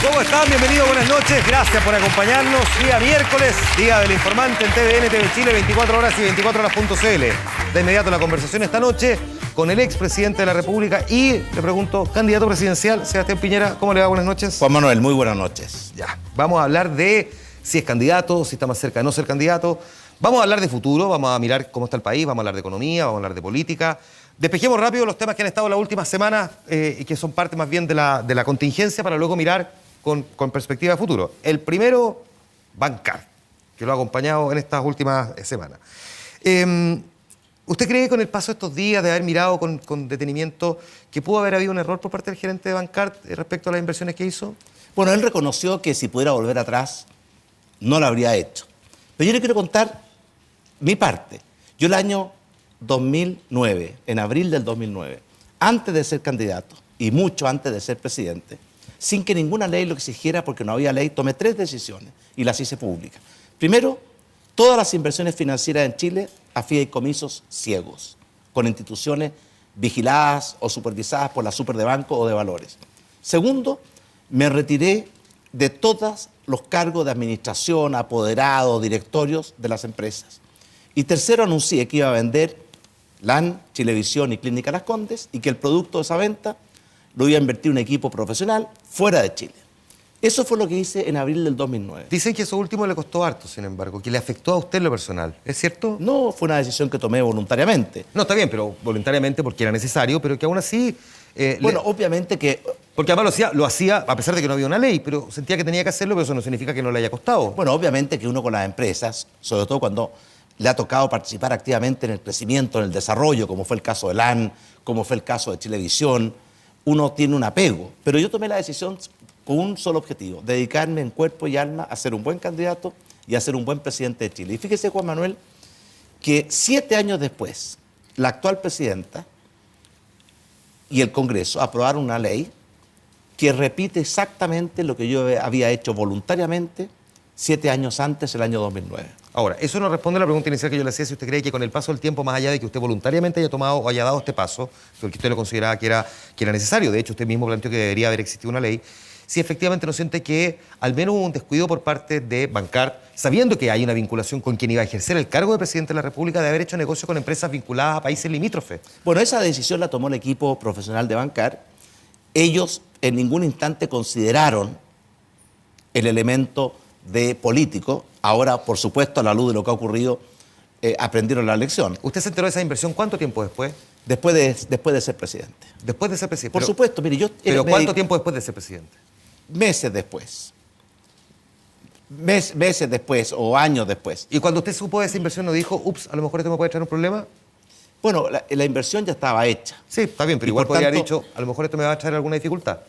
¿Cómo están? Bienvenidos, buenas noches. Gracias por acompañarnos. Día miércoles, Día del Informante en TVN, TV Chile, 24 horas y 24horas.cl. De inmediato la conversación esta noche con el expresidente de la República y, le pregunto, candidato presidencial, Sebastián Piñera. ¿Cómo le va? Buenas noches. Juan Manuel, muy buenas noches. Ya, vamos a hablar de si es candidato, si está más cerca de no ser candidato. Vamos a hablar de futuro, vamos a mirar cómo está el país, vamos a hablar de economía, vamos a hablar de política. Despejemos rápido los temas que han estado las últimas semanas y que son parte más bien de la contingencia para luego mirar con perspectiva de futuro. El primero, Bancar, que lo ha acompañado en estas últimas semanas. ¿Usted cree, con el paso de estos días, de haber mirado con detenimiento, que pudo haber habido un error por parte del gerente de Bancar respecto a las inversiones que hizo? Bueno, él reconoció que si pudiera volver atrás, no lo habría hecho. Pero yo le quiero contar mi parte. Yo el año 2009, en abril del 2009, antes de ser candidato y mucho antes de ser presidente, sin que ninguna ley lo exigiera, porque no había ley, tomé 3 decisiones y las hice públicas. Primero, todas las inversiones financieras en Chile a fideicomisos ciegos, con instituciones vigiladas o supervisadas por la Super de Banco o de Valores. Segundo, me retiré de todos los cargos de administración, apoderados, directorios de las empresas. Y tercero, anuncié que iba a vender LAN, Chilevisión y Clínica Las Condes y que el producto de esa venta lo iba a invertir un equipo profesional fuera de Chile. Eso fue lo que hice en abril del 2009. Dicen que eso último le costó harto, sin embargo, que le afectó a usted en lo personal. ¿Es cierto? No, fue una decisión que tomé voluntariamente. No, está bien, pero voluntariamente porque era necesario, pero que aún así... bueno, obviamente que... Porque además lo hacía a pesar de que no había una ley, pero sentía que tenía que hacerlo, pero eso no significa que no le haya costado. Bueno, obviamente que uno con las empresas, sobre todo cuando le ha tocado participar activamente en el crecimiento, en el desarrollo, como fue el caso de LAN, como fue el caso de Chilevisión, uno tiene un apego. Pero yo tomé la decisión con un solo objetivo: dedicarme en cuerpo y alma a ser un buen candidato y a ser un buen presidente de Chile. Y fíjese, Juan Manuel, que 7 años después, la actual presidenta y el Congreso aprobaron una ley que repite exactamente lo que yo había hecho voluntariamente 7 años antes, el año 2009. Ahora, eso no responde a la pregunta inicial que yo le hacía, si usted cree que con el paso del tiempo, más allá de que usted voluntariamente haya tomado o haya dado este paso, porque usted lo consideraba que era necesario, de hecho usted mismo planteó que debería haber existido una ley, si efectivamente no siente que al menos hubo un descuido por parte de Bancar, sabiendo que hay una vinculación con quien iba a ejercer el cargo de presidente de la República, de haber hecho negocio con empresas vinculadas a países limítrofes. Bueno, esa decisión la tomó el equipo profesional de Bancar. Ellos en ningún instante consideraron el elemento de político. Ahora, por supuesto, a la luz de lo que ha ocurrido, aprendieron la lección. ¿Usted se enteró de esa inversión cuánto tiempo después? Después de ser presidente. Después de ser presidente. Por supuesto, mire, yo... ¿Pero cuánto tiempo después de ser presidente? Meses después. Meses después o años después. ¿Y cuando usted supo de esa inversión no dijo, ups, a lo mejor esto me puede traer un problema? Bueno, la inversión ya estaba hecha. Sí, está bien, pero igual podría haber dicho, a lo mejor esto me va a traer alguna dificultad.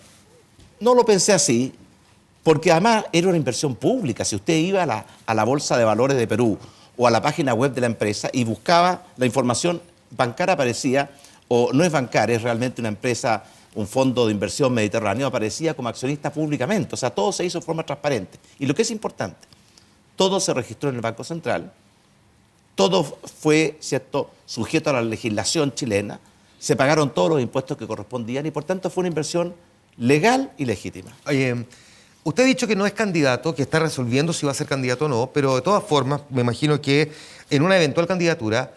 No lo pensé así, porque además era una inversión pública. Si usted iba a la Bolsa de Valores de Perú o a la página web de la empresa y buscaba la información, Bancar aparecía, o no es Bancar, es realmente una empresa, un fondo de inversión mediterráneo, aparecía como accionista públicamente. O sea, todo se hizo de forma transparente. Y lo que es importante, todo se registró en el Banco Central, todo fue, ¿cierto?, sujeto a la legislación chilena, se pagaron todos los impuestos que correspondían y por tanto fue una inversión legal y legítima. Oye, usted ha dicho que no es candidato, que está resolviendo si va a ser candidato o no, pero de todas formas, me imagino que en una eventual candidatura,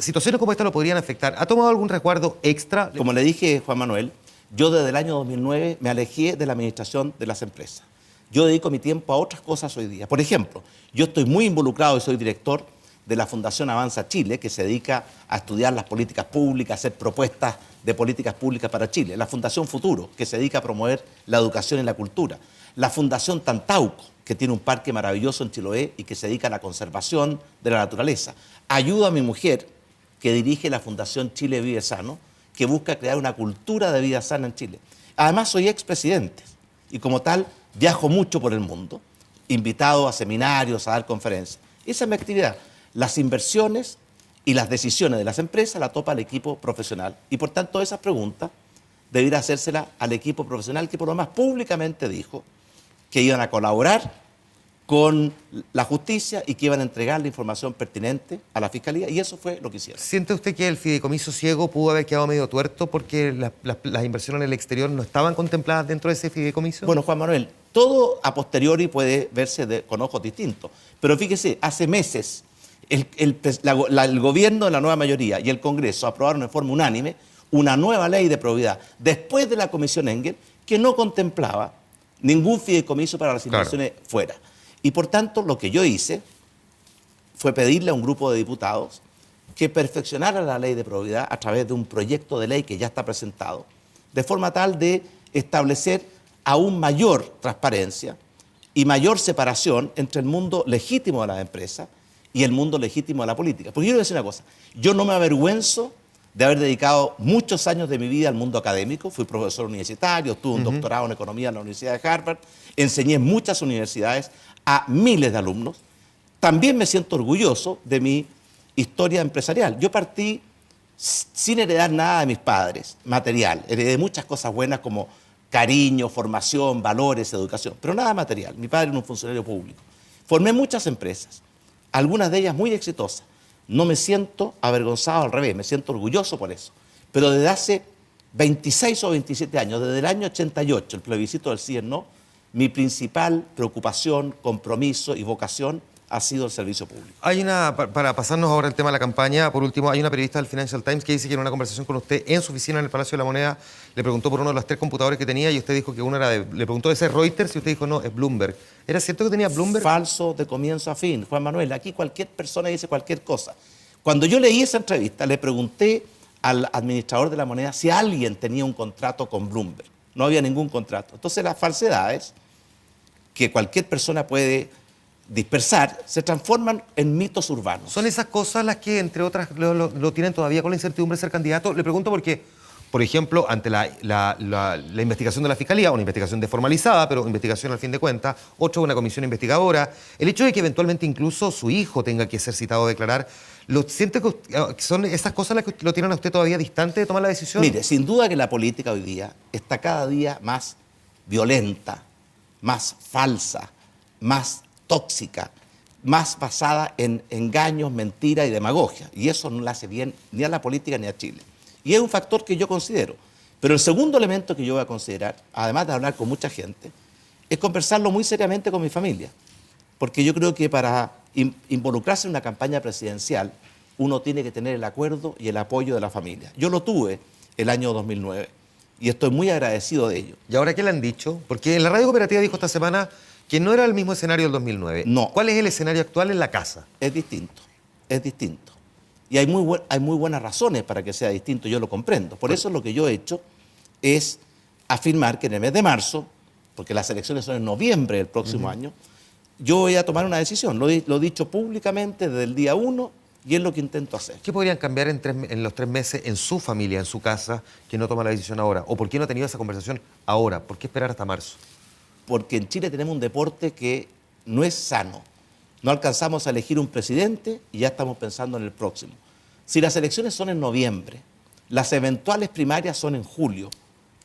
situaciones como esta lo podrían afectar. ¿Ha tomado algún resguardo extra? Como le dije, Juan Manuel, yo desde el año 2009 me alejé de la administración de las empresas. Yo dedico mi tiempo a otras cosas hoy día. Por ejemplo, yo estoy muy involucrado y soy director de la Fundación Avanza Chile, que se dedica a estudiar las políticas públicas, a hacer propuestas de políticas públicas para Chile. La Fundación Futuro, que se dedica a promover la educación y la cultura. La Fundación Tantauco, que tiene un parque maravilloso en Chiloé y que se dedica a la conservación de la naturaleza. Ayudo a mi mujer, que dirige la Fundación Chile Vive Sano, que busca crear una cultura de vida sana en Chile. Además, soy expresidente y como tal viajo mucho por el mundo, invitado a seminarios, a dar conferencias. Esa es mi actividad. Las inversiones y las decisiones de las empresas la topa el equipo profesional. Y por tanto, esas preguntas debería hacérsela al equipo profesional que por lo más públicamente dijo que iban a colaborar con la justicia y que iban a entregar la información pertinente a la Fiscalía, y eso fue lo que hicieron. ¿Siente usted que el fideicomiso ciego pudo haber quedado medio tuerto porque las inversiones en el exterior no estaban contempladas dentro de ese fideicomiso? Bueno, Juan Manuel, Todo a posteriori puede verse con ojos distintos. Pero fíjese, hace meses el gobierno de la nueva mayoría y el Congreso aprobaron en forma unánime una nueva ley de probidad después de la Comisión Engel que no contemplaba ningún fideicomiso para las inversiones fuera. Y por tanto, lo que yo hice fue pedirle a un grupo de diputados que perfeccionara la ley de probidad a través de un proyecto de ley que ya está presentado, de forma tal de establecer aún mayor transparencia y mayor separación entre el mundo legítimo de las empresas y el mundo legítimo de la política. Porque yo quiero decir una cosa, yo no me avergüenzo de haber dedicado muchos años de mi vida al mundo académico, fui profesor universitario, tuve un doctorado en economía en la Universidad de Harvard, enseñé en muchas universidades a miles de alumnos. También me siento orgulloso de mi historia empresarial. Yo partí sin heredar nada de mis padres, material. Heredé muchas cosas buenas como cariño, formación, valores, educación, pero nada material. Mi padre era un funcionario público. Formé muchas empresas, algunas de ellas muy exitosas. No me siento avergonzado, al revés, me siento orgulloso por eso. Pero desde hace 26 o 27 años, desde el año 88, el plebiscito del sí y el no, mi principal preocupación, compromiso y vocación ha sido el servicio público. Para pasarnos ahora al tema de la campaña, por último, hay una periodista del Financial Times que dice que en una conversación con usted en su oficina en el Palacio de la Moneda le preguntó por uno de los 3 computadores que tenía y usted dijo que uno era le preguntó de ese Reuters y usted dijo no, es Bloomberg. ¿Era cierto que tenía Bloomberg? Falso de comienzo a fin, Juan Manuel. Aquí cualquier persona dice cualquier cosa. Cuando yo leí esa entrevista, le pregunté al administrador de la Moneda si alguien tenía un contrato con Bloomberg. No había ningún contrato. Entonces las falsedades que cualquier persona puede dispersar, se transforman en mitos urbanos. ¿Son esas cosas las que, entre otras, lo tienen todavía con la incertidumbre de ser candidato? Le pregunto porque, por ejemplo, ante la investigación de la Fiscalía, una investigación desformalizada, pero investigación al fin de cuentas, otra una comisión investigadora, el hecho de que eventualmente incluso su hijo tenga que ser citado a declarar, ¿lo siente que son esas cosas las que lo tienen a usted todavía distante de tomar la decisión? Mire, sin duda que la política hoy día está cada día más violenta, más falsa, más tóxica, más basada en engaños, mentiras y demagogia. Y eso no le hace bien ni a la política ni a Chile. Y es un factor que yo considero. Pero el segundo elemento que yo voy a considerar, además de hablar con mucha gente, es conversarlo muy seriamente con mi familia. Porque yo creo que para involucrarse en una campaña presidencial, uno tiene que tener el acuerdo y el apoyo de la familia. Yo lo tuve el año 2009 y estoy muy agradecido de ello. ¿Y ahora qué le han dicho? Porque en la Radio Cooperativa dijo esta semana que no era el mismo escenario del 2009. No. ¿Cuál es el escenario actual en la casa? Es distinto, es distinto. Y hay muy buenas razones para que sea distinto, yo lo comprendo. Por eso lo que yo he hecho es afirmar que en el mes de marzo, porque las elecciones son en noviembre del próximo año, yo voy a tomar una decisión. Lo he dicho públicamente desde el día 1 y es lo que intento hacer. ¿Qué podrían cambiar en los 3 meses en su familia, en su casa, que no toma la decisión ahora? ¿O por qué no ha tenido esa conversación ahora? ¿Por qué esperar hasta marzo? Porque en Chile tenemos un deporte que no es sano. No alcanzamos a elegir un presidente y ya estamos pensando en el próximo. Si las elecciones son en noviembre, las eventuales primarias son en julio,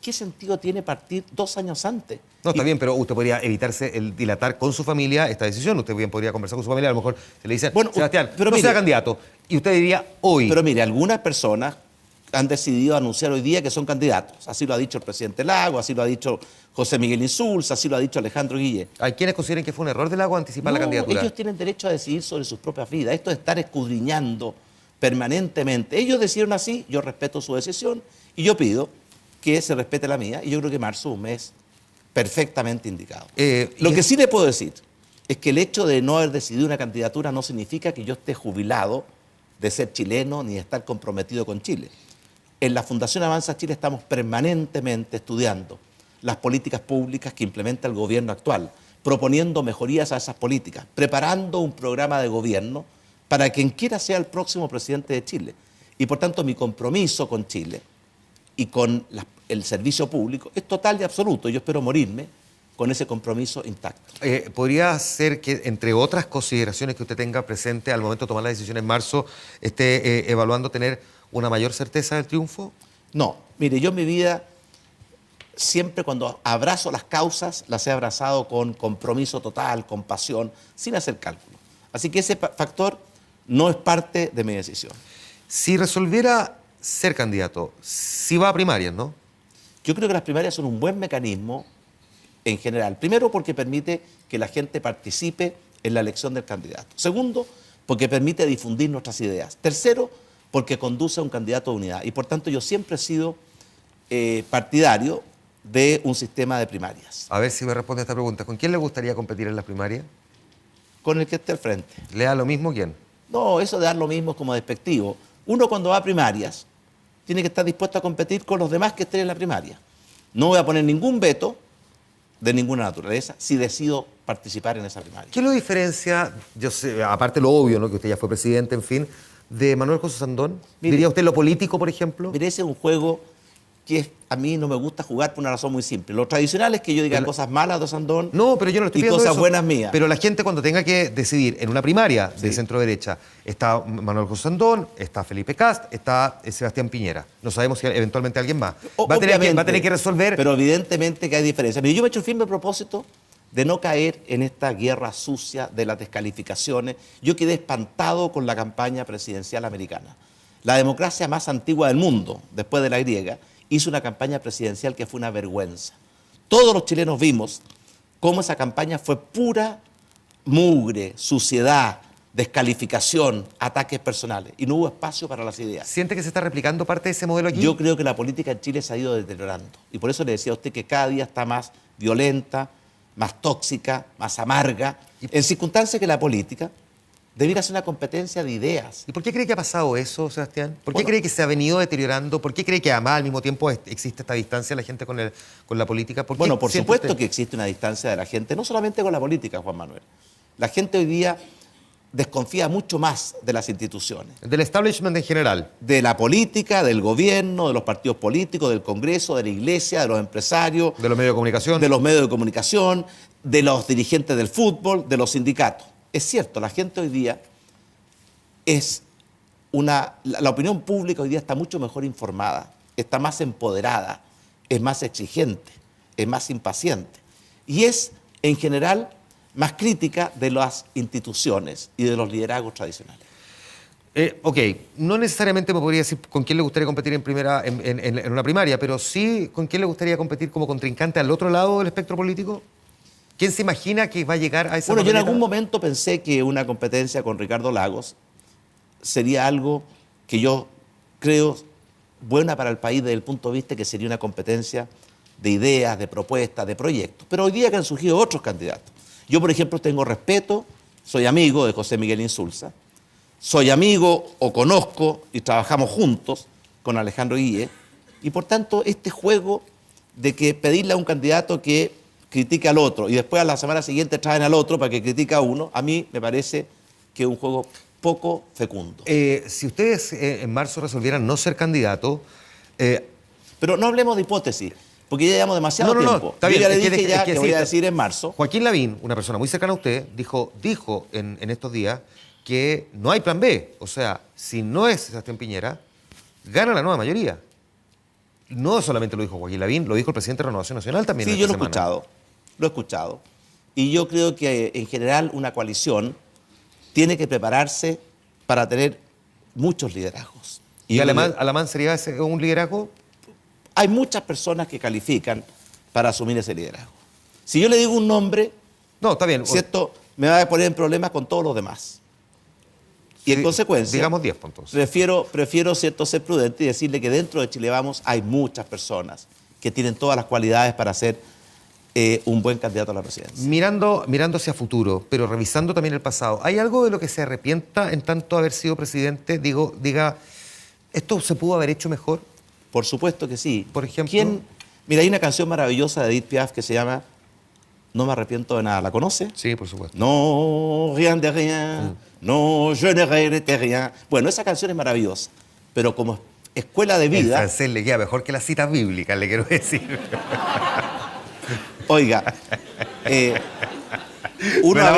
¿qué sentido tiene partir 2 años antes? No, está bien, pero usted podría evitarse el dilatar con su familia esta decisión. Usted bien podría conversar con su familia, a lo mejor se le dice, bueno, Sebastián, pero no sea candidato. Y usted diría hoy. Pero mire, algunas personas han decidido anunciar hoy día que son candidatos. Así lo ha dicho el presidente Lago, así lo ha dicho José Miguel Insulza, así lo ha dicho Alejandro Guille. ¿Hay quienes consideren que fue un error de Lago anticipar la candidatura? Ellos tienen derecho a decidir sobre sus propias vidas. Esto es estar escudriñando permanentemente. Ellos decidieron así, yo respeto su decisión y yo pido que se respete la mía. Y yo creo que marzo es un mes perfectamente indicado. Lo que sí le puedo decir es que el hecho de no haber decidido una candidatura no significa que yo esté jubilado de ser chileno ni de estar comprometido con Chile. En la Fundación Avanza Chile estamos permanentemente estudiando las políticas públicas que implementa el gobierno actual, proponiendo mejorías a esas políticas, preparando un programa de gobierno para quien quiera sea el próximo presidente de Chile. Y por tanto mi compromiso con Chile y con el servicio público es total y absoluto. Yo espero morirme con ese compromiso intacto. ¿Podría ser que, entre otras consideraciones que usted tenga presente al momento de tomar la decisión en marzo, esté evaluando tener una mayor certeza del triunfo? No, mire, yo en mi vida siempre cuando abrazo las causas, las he abrazado con compromiso total, con pasión, sin hacer cálculo. Así que ese factor no es parte de mi decisión. Si resolviera ser candidato, sí va a primarias, ¿no? Yo creo que las primarias son un buen mecanismo en general. Primero, porque permite que la gente participe en la elección del candidato. Segundo, porque permite difundir nuestras ideas. Tercero, porque conduce a un candidato de unidad. Y por tanto, yo siempre he sido partidario de un sistema de primarias. A ver si me responde esta pregunta. ¿Con quién le gustaría competir en las primarias? Con el que esté al frente. ¿Le da lo mismo quién? No, eso de dar lo mismo es como despectivo. Uno cuando va a primarias tiene que estar dispuesto a competir con los demás que estén en la primaria. No voy a poner ningún veto de ninguna naturaleza si decido participar en esa primaria. ¿Qué lo diferencia, yo sé, aparte lo obvio, ¿no?, que usted ya fue presidente, en fin, de Manuel José Sandón? Mire, ¿Diría usted lo político, por ejemplo? Mire, ese es un juego que a mí no me gusta jugar por una razón muy simple. Lo tradicional es que yo diga cosas malas de Sandón. No, pero yo no estoy y pidiendo cosas eso. Buenas mías. Pero la gente cuando tenga que decidir en una primaria de Sí. centro derecha, está Manuel José Sandón, está Felipe Kast, está Sebastián Piñera. No sabemos si eventualmente alguien más. Va a tener que resolver. Pero evidentemente que hay diferencias. Mire, yo me he hecho el firme propósito de no caer en esta guerra sucia de las descalificaciones. Yo quedé espantado con la campaña presidencial americana. La democracia más antigua del mundo, después de la griega, hizo una campaña presidencial que fue una vergüenza. Todos los chilenos vimos cómo esa campaña fue pura mugre, suciedad, descalificación, ataques personales. Y no hubo espacio para las ideas. ¿Siente que se está replicando parte de ese modelo aquí? Yo creo que la política en Chile se ha ido deteriorando. Y por eso le decía a usted que cada día está más violenta, más tóxica, más amarga, en circunstancias que la política debiera ser una competencia de ideas. ¿Y por qué cree que ha pasado eso, Sebastián? ¿Por qué cree que se ha venido deteriorando? ¿Por qué cree que además al mismo tiempo existe esta distancia de la gente con la política? Bueno, por supuesto que existe una distancia de la gente, no solamente con la política, Juan Manuel. La gente hoy día desconfía mucho más de las instituciones. Del establishment en general. De la política, del gobierno, de los partidos políticos, del Congreso, de la Iglesia, de los empresarios. De los medios de comunicación. De los medios de comunicación, de los dirigentes del fútbol, de los sindicatos. Es cierto, la gente hoy día la opinión pública hoy día está mucho mejor informada, está más empoderada, es más exigente, es más impaciente y es, en general, más crítica de las instituciones y de los liderazgos tradicionales. Ok, no necesariamente me podría decir con quién le gustaría competir en una primaria, pero sí con quién le gustaría competir como contrincante al otro lado del espectro político. ¿Quién se imagina que va a llegar a esa Bueno, yo en papeleta? algún momento pensé que una competencia con Ricardo Lagos sería algo que yo creo buena para el país desde el punto de vista que sería una competencia de ideas, de propuestas, de proyectos. Pero hoy día que han surgido otros candidatos. Yo, por ejemplo, tengo respeto, soy amigo de José Miguel Insulza, soy amigo o conozco y trabajamos juntos con Alejandro Guille, y por tanto este juego de que pedirle a un candidato que critique al otro y después a la semana siguiente traen al otro para que critique a uno, a mí me parece que es un juego poco fecundo. Si ustedes en marzo resolvieran no ser candidato... Pero no hablemos de hipótesis, porque ya llevamos demasiado tiempo. Está bien, yo ya le dije que voy sí, a decir en marzo. Joaquín Lavín, una persona muy cercana a usted, dijo en estos días que no hay plan B. O sea, si no es Sebastián Piñera, gana la nueva mayoría. No solamente lo dijo Joaquín Lavín, lo dijo el presidente de Renovación Nacional también. Sí, yo lo he escuchado. Y yo creo que en general una coalición tiene que prepararse para tener muchos liderazgos. ¿Y Alamán sería un liderazgo? Hay muchas personas que califican para asumir ese liderazgo. Si yo le digo un nombre, no, está bien, ¿cierto?, me va a poner en problemas con todos los demás. Y en consecuencia, digamos 10 puntos. Prefiero, ¿cierto?, ser prudente y decirle que dentro de Chile Vamos hay muchas personas que tienen todas las cualidades para ser un buen candidato a la presidencia. Mirando hacia futuro, pero revisando también el pasado, ¿hay algo de lo que se arrepienta en tanto haber sido presidente? Diga, ¿esto se pudo haber hecho mejor? Por supuesto que sí. Por ejemplo... Mira, hay una canción maravillosa de Edith Piaf que se llama No me arrepiento de nada. ¿La conoce? Sí, por supuesto. No, rien de rien, no, je ne regrette rien. Bueno, esa canción es maravillosa, pero como escuela de vida... El francés le queda mejor que las citas bíblicas, le quiero decir. Oiga, uno a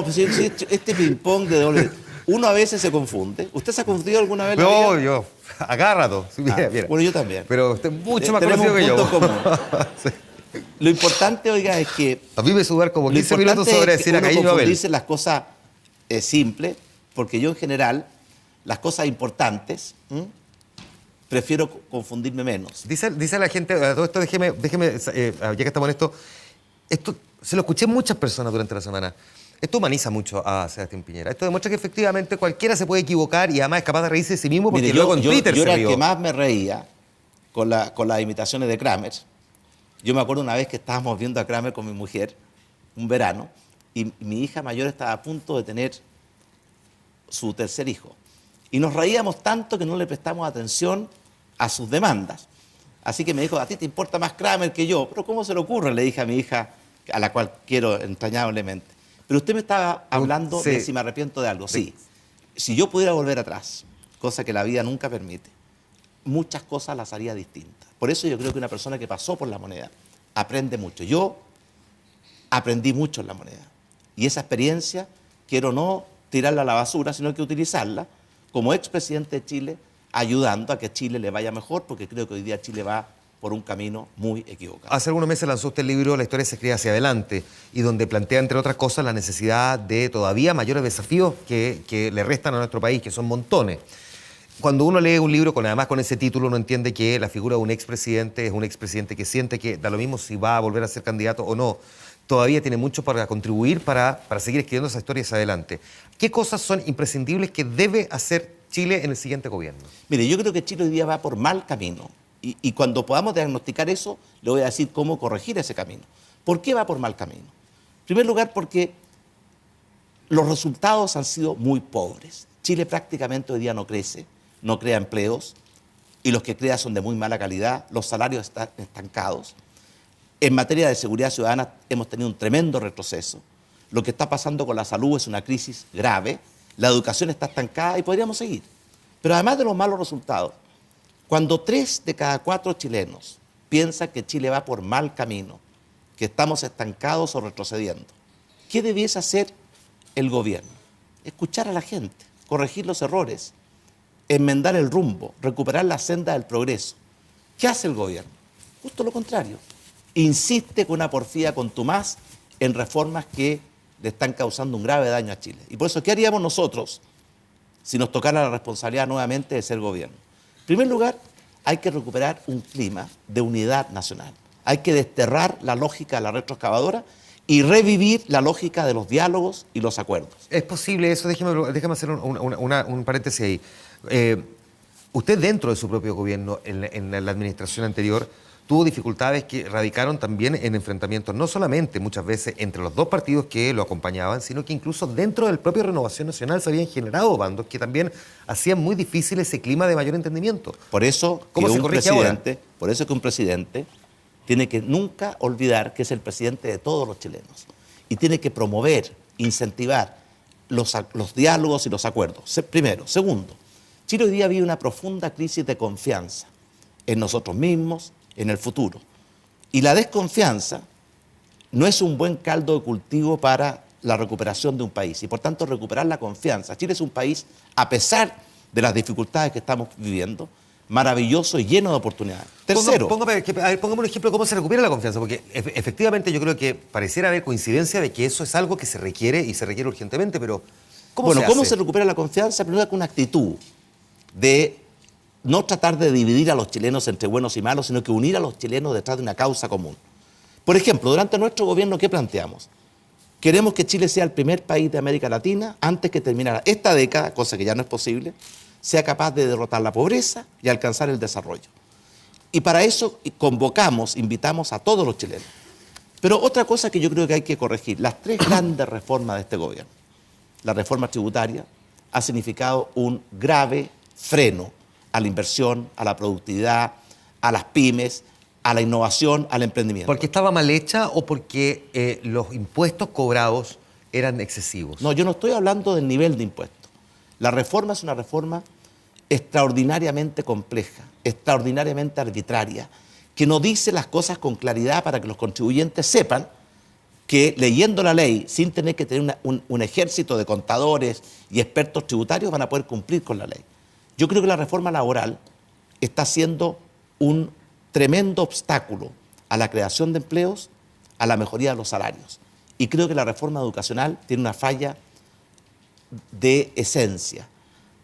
veces... este ping-pong de doble... Uno a veces se confunde. ¿Usted se ha confundido alguna vez? No, yo. Agarrado. Mira. Bueno, yo también. Pero usted es mucho más conocido que yo. Común. Sí. Lo importante, oiga, es que... A mí me sudar como 15 minutos sobre decir a Caín y Abel. Dice las cosas simples, porque yo en general, las cosas importantes, prefiero confundirme menos. Dice la gente, a todo esto ya que estamos en esto se lo escuché a muchas personas durante la semana. Esto humaniza mucho a Sebastián Piñera. Esto demuestra que efectivamente cualquiera se puede equivocar y además es capaz de reírse de sí mismo porque Mire, luego en Twitter yo se era rió. el que más me reía con las imitaciones de Kramer. Yo me acuerdo una vez que estábamos viendo a Kramer con mi mujer, un verano, y mi hija mayor estaba a punto de tener su tercer hijo. Y nos reíamos tanto que no le prestamos atención a sus demandas. Así que me dijo, a ti te importa más Kramer que yo. Pero ¿cómo se le ocurre? Le dije a mi hija, a la cual quiero entrañablemente. Pero usted me estaba hablando de si me arrepiento de algo. Sí. Si yo pudiera volver atrás, cosa que la vida nunca permite, muchas cosas las haría distintas. Por eso yo creo que una persona que pasó por la moneda aprende mucho. Yo aprendí mucho en la moneda. Y esa experiencia quiero no tirarla a la basura, sino que utilizarla como expresidente de Chile, ayudando a que Chile le vaya mejor, porque creo que hoy día Chile va por un camino muy equivocado. Hace algunos meses lanzó usted el libro La historia se escribe hacia adelante, y donde plantea, entre otras cosas, la necesidad de todavía mayores desafíos que le restan a nuestro país, que son montones. Cuando uno lee un libro, además con ese título, uno entiende que la figura de un expresidente es un expresidente que siente que da lo mismo si va a volver a ser candidato o no. Todavía tiene mucho para contribuir para seguir escribiendo esa historia hacia adelante. ¿Qué cosas son imprescindibles que debe hacer Chile en el siguiente gobierno? Mire, yo creo que Chile hoy día va por mal camino. Y cuando podamos diagnosticar eso, le voy a decir cómo corregir ese camino. ¿Por qué va por mal camino? En primer lugar, porque los resultados han sido muy pobres. Chile prácticamente hoy día no crece, no crea empleos, y los que crea son de muy mala calidad, los salarios están estancados. En materia de seguridad ciudadana hemos tenido un tremendo retroceso. Lo que está pasando con la salud es una crisis grave, la educación está estancada y podríamos seguir. Pero además de los malos resultados, cuando 3 de cada 4 chilenos piensan que Chile va por mal camino, que estamos estancados o retrocediendo, ¿qué debiese hacer el gobierno? Escuchar a la gente, corregir los errores, enmendar el rumbo, recuperar la senda del progreso. ¿Qué hace el gobierno? Justo lo contrario. Insiste con una porfía contumaz en reformas que le están causando un grave daño a Chile. Y por eso, ¿qué haríamos nosotros si nos tocara la responsabilidad nuevamente de ser gobierno? En primer lugar, hay que recuperar un clima de unidad nacional. Hay que desterrar la lógica de la retroexcavadora y revivir la lógica de los diálogos y los acuerdos. ¿Es posible eso? Déjeme hacer un paréntesis ahí. Usted dentro de su propio gobierno, en la administración anterior, tuvo dificultades que radicaron también en enfrentamientos, no solamente muchas veces entre los dos partidos que lo acompañaban, sino que incluso dentro del propio Renovación Nacional se habían generado bandos que también hacían muy difícil ese clima de mayor entendimiento. Por eso que un presidente tiene que nunca olvidar que es el presidente de todos los chilenos y tiene que promover, incentivar los diálogos y los acuerdos. Primero. Segundo, Chile hoy día vive una profunda crisis de confianza en nosotros mismos, en el futuro. Y la desconfianza no es un buen caldo de cultivo para la recuperación de un país. Y por tanto, recuperar la confianza. Chile es un país, a pesar de las dificultades que estamos viviendo, maravilloso y lleno de oportunidades. Tercero. Póngame un ejemplo de cómo se recupera la confianza, porque efectivamente yo creo que pareciera haber coincidencia de que eso es algo que se requiere y se requiere urgentemente, pero ¿cómo se recupera la confianza? Primero, con una actitud de no tratar de dividir a los chilenos entre buenos y malos, sino que unir a los chilenos detrás de una causa común. Por ejemplo, durante nuestro gobierno, ¿qué planteamos? Queremos que Chile sea el primer país de América Latina, antes que terminara esta década, cosa que ya no es posible, sea capaz de derrotar la pobreza y alcanzar el desarrollo. Y para eso invitamos a todos los chilenos. Pero otra cosa que yo creo que hay que corregir, las 3 grandes reformas de este gobierno. La reforma tributaria ha significado un grave freno a la inversión, a la productividad, a las pymes, a la innovación, al emprendimiento. ¿Porque estaba mal hecha o porque los impuestos cobrados eran excesivos? No, yo no estoy hablando del nivel de impuestos. La reforma es una reforma extraordinariamente compleja, extraordinariamente arbitraria, que no dice las cosas con claridad para que los contribuyentes sepan que leyendo la ley, sin tener que tener un ejército de contadores y expertos tributarios, van a poder cumplir con la ley. Yo creo que la reforma laboral está siendo un tremendo obstáculo a la creación de empleos, a la mejoría de los salarios. Y creo que la reforma educacional tiene una falla de esencia,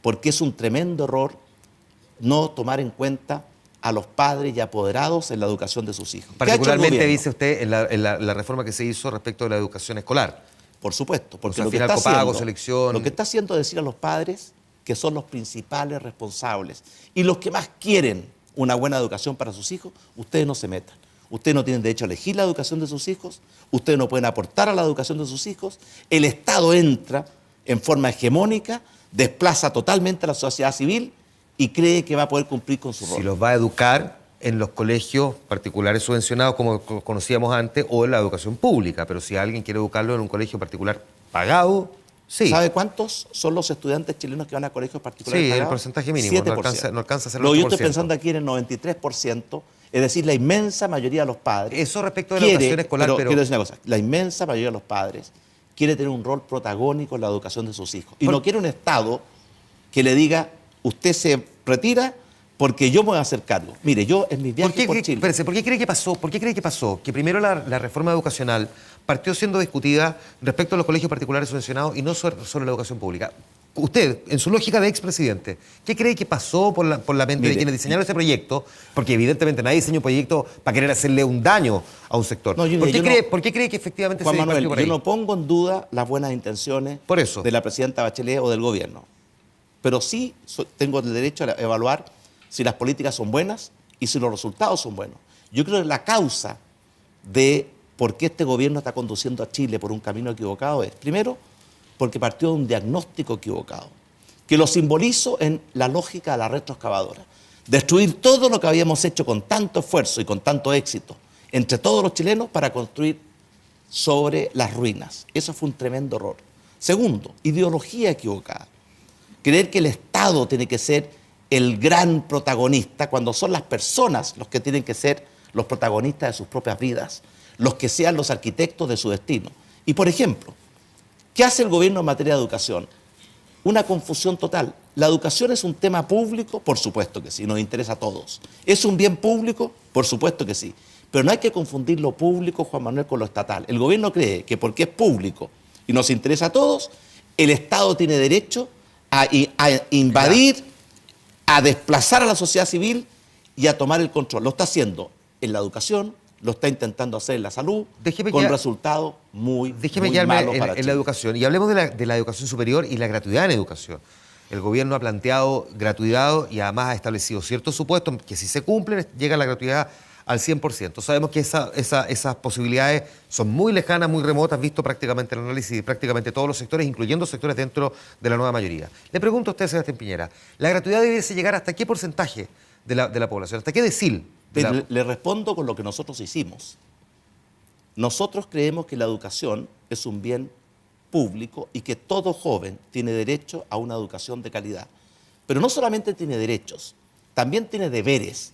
porque es un tremendo error no tomar en cuenta a los padres y apoderados en la educación de sus hijos. Particularmente dice usted en la reforma que se hizo respecto de la educación escolar. Por supuesto, porque o sea, lo, que final, está copago, haciendo, selección... lo que está haciendo es decir a los padres que son los principales responsables y los que más quieren una buena educación para sus hijos, ustedes no se metan. Ustedes no tienen derecho a elegir la educación de sus hijos, ustedes no pueden aportar a la educación de sus hijos, el Estado entra en forma hegemónica, desplaza totalmente a la sociedad civil y cree que va a poder cumplir con su rol. Si los va a educar en los colegios particulares subvencionados, como conocíamos antes, o en la educación pública, pero si alguien quiere educarlo en un colegio particular pagado, sí. ¿Sabe cuántos son los estudiantes chilenos que van a colegios particulares pagados? Sí, el porcentaje mínimo, 7%. No alcanza a ser el 8%. Lo que yo estoy pensando aquí en el 93%, es decir, la inmensa mayoría de los padres... Eso respecto de la educación escolar, pero... Quiero decir una cosa, la inmensa mayoría de los padres quiere tener un rol protagónico en la educación de sus hijos. Y no quiere un Estado que le diga, usted se retira porque yo me voy a hacer cargo. Mire, yo en mis viajes por Chile... Espérese, ¿por qué cree que pasó? ¿Por qué cree que pasó? Que primero la reforma educacional partió siendo discutida respecto a los colegios particulares subvencionados y no sobre la educación pública. Usted, en su lógica de expresidente, ¿qué cree que pasó por la mente de quienes diseñaron ese proyecto? Porque evidentemente nadie diseñó un proyecto para querer hacerle un daño a un sector. No, ¿Por qué cree que efectivamente Juan se Manuel, partió por ahí? Yo no pongo en duda las buenas intenciones de la presidenta Bachelet o del gobierno. Pero sí tengo el derecho a evaluar si las políticas son buenas y si los resultados son buenos. Yo creo que la causa de por qué este gobierno está conduciendo a Chile por un camino equivocado es, primero, porque partió de un diagnóstico equivocado, que lo simbolizo en la lógica de la retroexcavadora. Destruir todo lo que habíamos hecho con tanto esfuerzo y con tanto éxito entre todos los chilenos para construir sobre las ruinas. Eso fue un tremendo error. Segundo, ideología equivocada. Creer que el Estado tiene que ser el gran protagonista cuando son las personas los que tienen que ser los protagonistas de sus propias vidas, los que sean los arquitectos de su destino. Y por ejemplo, ¿qué hace el gobierno en materia de educación? Una confusión total. ¿La educación es un tema público? Por supuesto que sí, nos interesa a todos. ¿Es un bien público? Por supuesto que sí. Pero no hay que confundir lo público, Juan Manuel, con lo estatal. El gobierno cree que porque es público y nos interesa a todos, el Estado tiene derecho a invadir, a desplazar a la sociedad civil y a tomar el control. Lo está haciendo en la educación, lo está intentando hacer en la salud, con resultados muy malos para en la educación. Y hablemos de la educación superior y la gratuidad en educación. El gobierno ha planteado gratuidad y además ha establecido ciertos supuestos que si se cumplen llega la gratuidad al 100%. Sabemos que esas posibilidades son muy lejanas, muy remotas, visto prácticamente el análisis de prácticamente todos los sectores, incluyendo sectores dentro de la nueva mayoría. Le pregunto a usted, Sebastián Piñera, ¿la gratuidad debiese llegar hasta qué porcentaje de la población? ¿Hasta qué decil? Le respondo con lo que nosotros hicimos. Nosotros creemos que la educación es un bien público y que todo joven tiene derecho a una educación de calidad. Pero no solamente tiene derechos, también tiene deberes.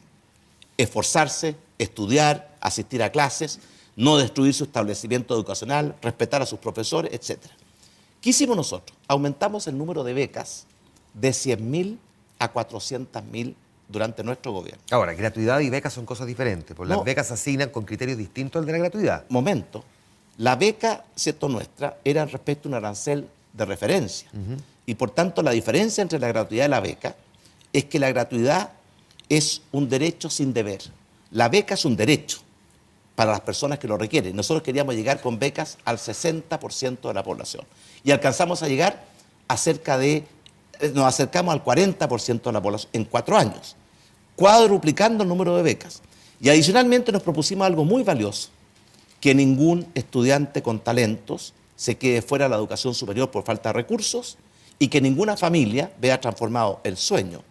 Esforzarse, estudiar, asistir a clases, no destruir su establecimiento educacional, respetar a sus profesores, etc. ¿Qué hicimos nosotros? Aumentamos el número de becas de 100.000 a 400.000 durante nuestro gobierno. Ahora, gratuidad y becas son cosas diferentes, porque las becas se asignan con criterios distintos al de la gratuidad. Momento. La beca, cierto, nuestra, era respecto a un arancel de referencia. Y por tanto, la diferencia entre la gratuidad y la beca es que la gratuidad es un derecho sin deber. La beca es un derecho para las personas que lo requieren. Nosotros queríamos llegar con becas al 60% de la población. Y alcanzamos a llegar a nos acercamos al 40% de la población en 4 años, cuadruplicando el número de becas. Y adicionalmente nos propusimos algo muy valioso, que ningún estudiante con talentos se quede fuera de la educación superior por falta de recursos y que ninguna familia vea transformado el sueño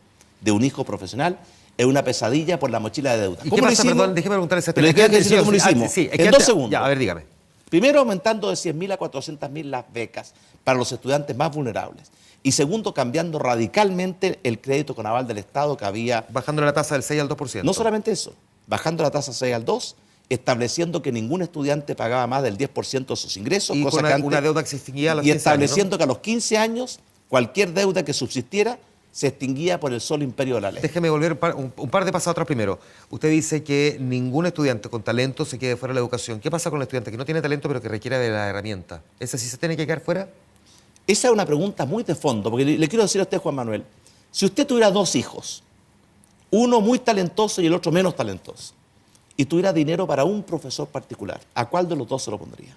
de un hijo profesional en una pesadilla por la mochila de deuda. ¿Cómo lo hicimos? Perdón, déjeme preguntarle esa ¿Cómo lo hicimos? En 2 segundos. Ya, a ver, dígame. Primero, aumentando de 100.000 a 400.000 las becas para los estudiantes más vulnerables. Y segundo, cambiando radicalmente el crédito con aval del Estado que había... Bajando la tasa del 6 al 2%. No solamente eso, bajando la tasa 6 al 2, estableciendo que ningún estudiante pagaba más del 10% de sus ingresos. Y cosa con una deuda que se extinguía a los 15 años, estableciendo que a los 15 años cualquier deuda que subsistiera se extinguía por el solo imperio de la ley. Déjeme volver un par de pasos atrás primero. Usted dice que ningún estudiante con talento se quede fuera de la educación. ¿Qué pasa con el estudiante que no tiene talento pero que requiere de la herramienta? ¿Ese sí se tiene que quedar fuera? Esa es una pregunta muy de fondo, porque le quiero decir a usted, Juan Manuel, si usted tuviera 2 hijos uno muy talentoso y el otro menos talentoso, y tuviera dinero para un profesor particular, ¿a cuál de los dos se lo pondría?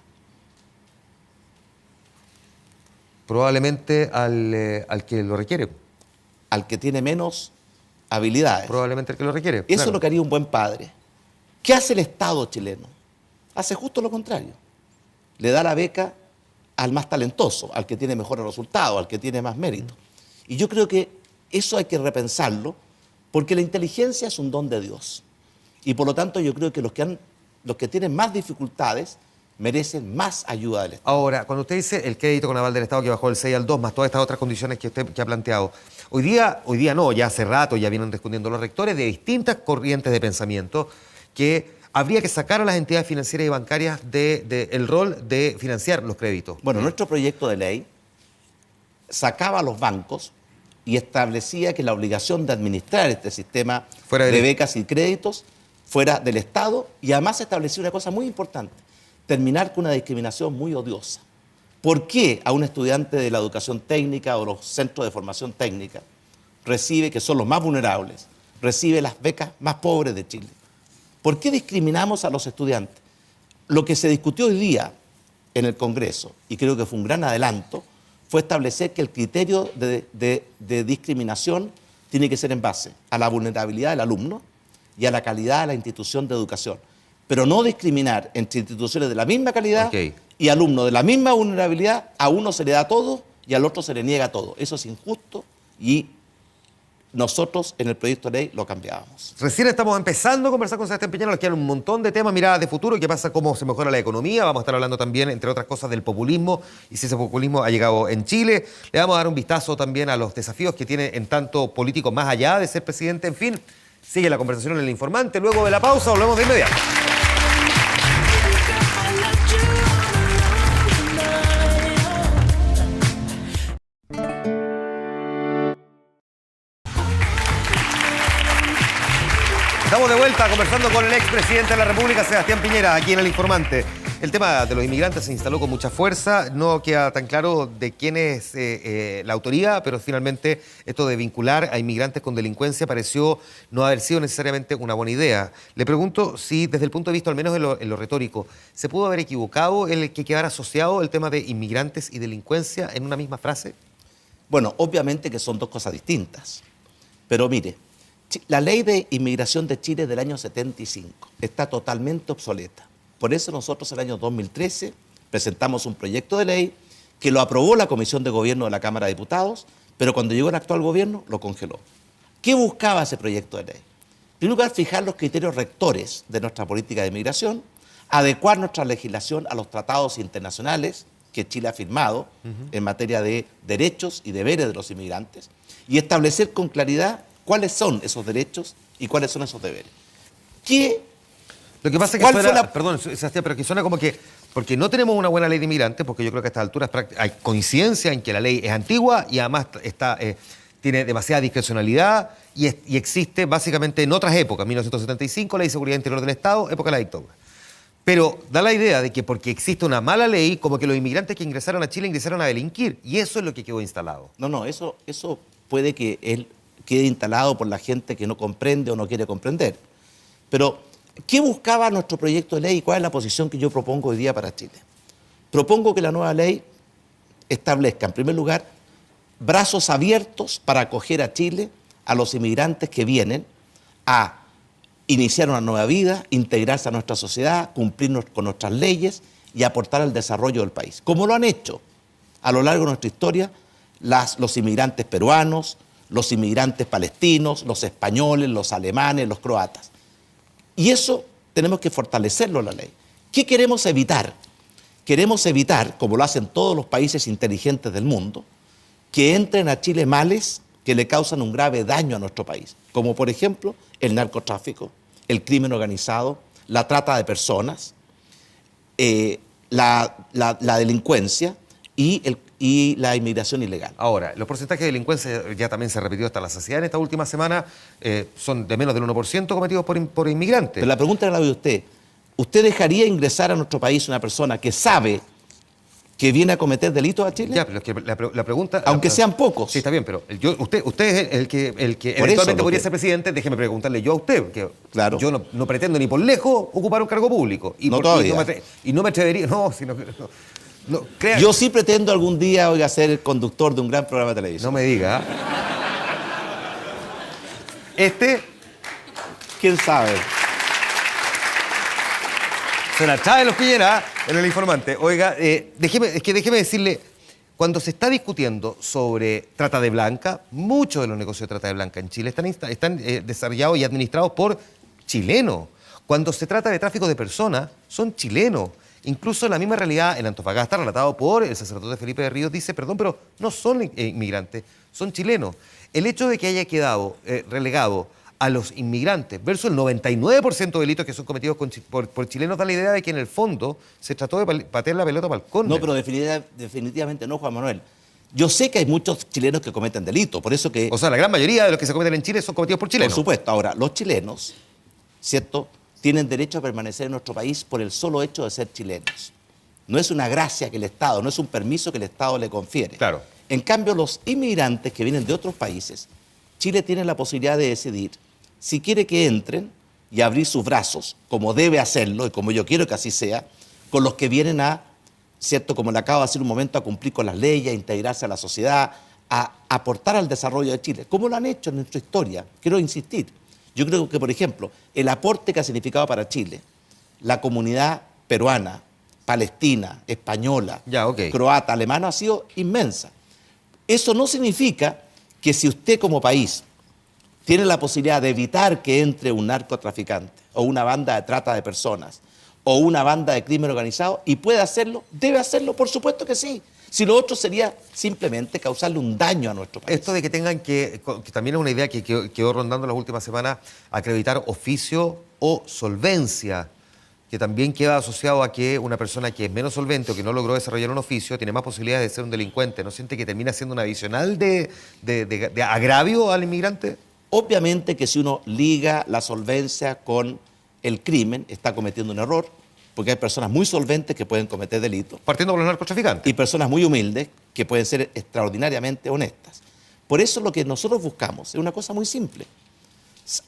Probablemente al que lo requiere. Al que tiene menos habilidades. Probablemente el que lo requiere. Eso claro. es lo que haría un buen padre. ¿Qué hace el Estado chileno? Hace justo lo contrario. Le da la beca al más talentoso, al que tiene mejores resultados, al que tiene más mérito. Y yo creo que eso hay que repensarlo, porque la inteligencia es un don de Dios. Y por lo tanto yo creo que los que tienen más dificultades merecen más ayuda del Estado. Ahora, cuando usted dice el crédito con aval del Estado que bajó del 6 al 2, más todas estas otras condiciones que usted ha planteado, hoy día no, ya hace rato ya vienen respondiendo los rectores de distintas corrientes de pensamiento que habría que sacar a las entidades financieras y bancarias del rol de financiar los créditos. Bueno, nuestro proyecto de ley sacaba a los bancos y establecía que la obligación de administrar este sistema de becas y créditos fuera del Estado, y además establecía una cosa muy importante: terminar con una discriminación muy odiosa. ¿Por qué a un estudiante de la educación técnica o los centros de formación técnica recibe, que son los más vulnerables, recibe las becas más pobres de Chile? ¿Por qué discriminamos a los estudiantes? Lo que se discutió hoy día en el Congreso, y creo que fue un gran adelanto, fue establecer que el criterio de discriminación tiene que ser en base a la vulnerabilidad del alumno y a la calidad de la institución de educación, pero no discriminar entre instituciones de la misma calidad y alumnos de la misma vulnerabilidad. A uno se le da todo y al otro se le niega todo. Eso es injusto, y nosotros en el proyecto de ley lo cambiábamos. Recién estamos empezando a conversar con Sebastián Piñera, nos quedan un montón de temas, miradas de futuro, qué pasa, cómo se mejora la economía. Vamos a estar hablando también, entre otras cosas, del populismo y si ese populismo ha llegado en Chile. Le vamos a dar un vistazo también a los desafíos que tiene en tanto político más allá de ser presidente. En fin, sigue la conversación en El Informante. Luego de la pausa, volvemos de inmediato. Estamos de vuelta conversando con el expresidente de la República, Sebastián Piñera, aquí en El Informante. El tema de los inmigrantes se instaló con mucha fuerza. No queda tan claro de quién es la autoría, pero finalmente esto de vincular a inmigrantes con delincuencia pareció no haber sido necesariamente una buena idea. Le pregunto si desde el punto de vista, al menos en lo retórico, ¿se pudo haber equivocado el que quedara asociado el tema de inmigrantes y delincuencia en una misma frase? Bueno, obviamente que son dos cosas distintas. Pero mire, la ley de inmigración de Chile del año 75 está totalmente obsoleta. Por eso nosotros en el año 2013 presentamos un proyecto de ley que lo aprobó la Comisión de Gobierno de la Cámara de Diputados, pero cuando llegó el actual gobierno lo congeló. ¿Qué buscaba ese proyecto de ley? En primer lugar, fijar los criterios rectores de nuestra política de inmigración, adecuar nuestra legislación a los tratados internacionales que Chile ha firmado en materia de derechos y deberes de los inmigrantes, y establecer con claridad cuáles son esos derechos y cuáles son esos deberes. Lo que pasa es que suena, perdón, Sebastián, pero que suena como que, porque no tenemos una buena ley de inmigrantes, porque yo creo que a estas alturas hay coincidencia en que la ley es antigua y además tiene demasiada discrecionalidad y existe básicamente en otras épocas, 1975, Ley de Seguridad Interior del Estado, época de la dictadura. Pero da la idea de que porque existe una mala ley, como que los inmigrantes que ingresaron a Chile ingresaron a delinquir, y eso es lo que quedó instalado. No, eso puede que él quede instalado por la gente que no comprende o no quiere comprender. Pero, ¿qué buscaba nuestro proyecto de ley y cuál es la posición que yo propongo hoy día para Chile? Propongo que la nueva ley establezca, en primer lugar, brazos abiertos para acoger a Chile a los inmigrantes que vienen a iniciar una nueva vida, integrarse a nuestra sociedad, cumplir con nuestras leyes y aportar al desarrollo del país. Como lo han hecho a lo largo de nuestra historia los inmigrantes peruanos, los inmigrantes palestinos, los españoles, los alemanes, los croatas. Y eso tenemos que fortalecerlo en la ley. ¿Qué queremos evitar? Queremos evitar, como lo hacen todos los países inteligentes del mundo, que entren a Chile males que le causan un grave daño a nuestro país, como por ejemplo el narcotráfico, el crimen organizado, la trata de personas, la delincuencia y la inmigración ilegal. Ahora, los porcentajes de delincuencia ya también se repitió hasta la saciedad en esta última semana, son de menos del 1% cometidos por inmigrantes. Pero la pregunta la hago de usted. ¿Usted dejaría ingresar a nuestro país una persona que sabe que viene a cometer delitos a Chile? Ya, pero es que la pregunta... Aunque sean pocos. Sí, está bien, pero usted es el que Por eventualmente eso, podría ser presidente. Déjeme preguntarle yo a usted, porque Claro. yo no pretendo ni por lejos ocupar un cargo público. No todavía. Y no me atrevería... No, sino que... No, crea- Yo sí pretendo algún día, oiga, ser el conductor de un gran programa de televisión. No me diga. ¿Quién sabe? Se la trae los Piñera en El Informante. Oiga, déjeme decirle, cuando se está discutiendo sobre trata de blanca, muchos de los negocios de trata de blanca en Chile están desarrollados y administrados por chilenos. Cuando se trata de tráfico de personas, son chilenos. Incluso la misma realidad en Antofagasta, relatado por el sacerdote Felipe de Ríos, dice, perdón, pero no son inmigrantes, son chilenos. El hecho de que haya quedado relegado a los inmigrantes versus el 99% de delitos que son cometidos por chilenos da la idea de que en el fondo se trató de patear la pelota para el córner. No, pero definitivamente no, Juan Manuel. Yo sé que hay muchos chilenos que cometen delitos, por eso que... O sea, la gran mayoría de los que se cometen en Chile son cometidos por chilenos. Por supuesto. Ahora, los chilenos, ¿cierto?, tienen derecho a permanecer en nuestro país por el solo hecho de ser chilenos. No es una gracia que el Estado, no es un permiso que el Estado le confiere. Claro. En cambio, los inmigrantes que vienen de otros países, Chile tiene la posibilidad de decidir si quiere que entren y abrir sus brazos, como debe hacerlo y como yo quiero que así sea, con los que vienen a, ¿cierto?, como le acabo de decir un momento, a cumplir con las leyes, a integrarse a la sociedad, a aportar al desarrollo de Chile, como lo han hecho en nuestra historia. Quiero insistir. Yo creo que, por ejemplo, el aporte que ha significado para Chile la comunidad peruana, palestina, española, croata, alemana ha sido inmensa. Eso no significa que si usted como país tiene la posibilidad de evitar que entre un narcotraficante o una banda de trata de personas o una banda de crimen organizado y puede hacerlo, debe hacerlo, por supuesto que sí. Si lo otro sería simplemente causarle un daño a nuestro país. Esto de que tengan que también es una idea que quedó rondando las últimas semanas, acreditar oficio o solvencia, que también queda asociado a que una persona que es menos solvente o que no logró desarrollar un oficio tiene más posibilidades de ser un delincuente. ¿No siente que termina siendo un adicional de agravio al inmigrante? Obviamente que si uno liga la solvencia con el crimen, está cometiendo un error, porque hay personas muy solventes que pueden cometer delitos. Partiendo por los narcotraficantes. Y personas muy humildes que pueden ser extraordinariamente honestas. Por eso lo que nosotros buscamos es una cosa muy simple.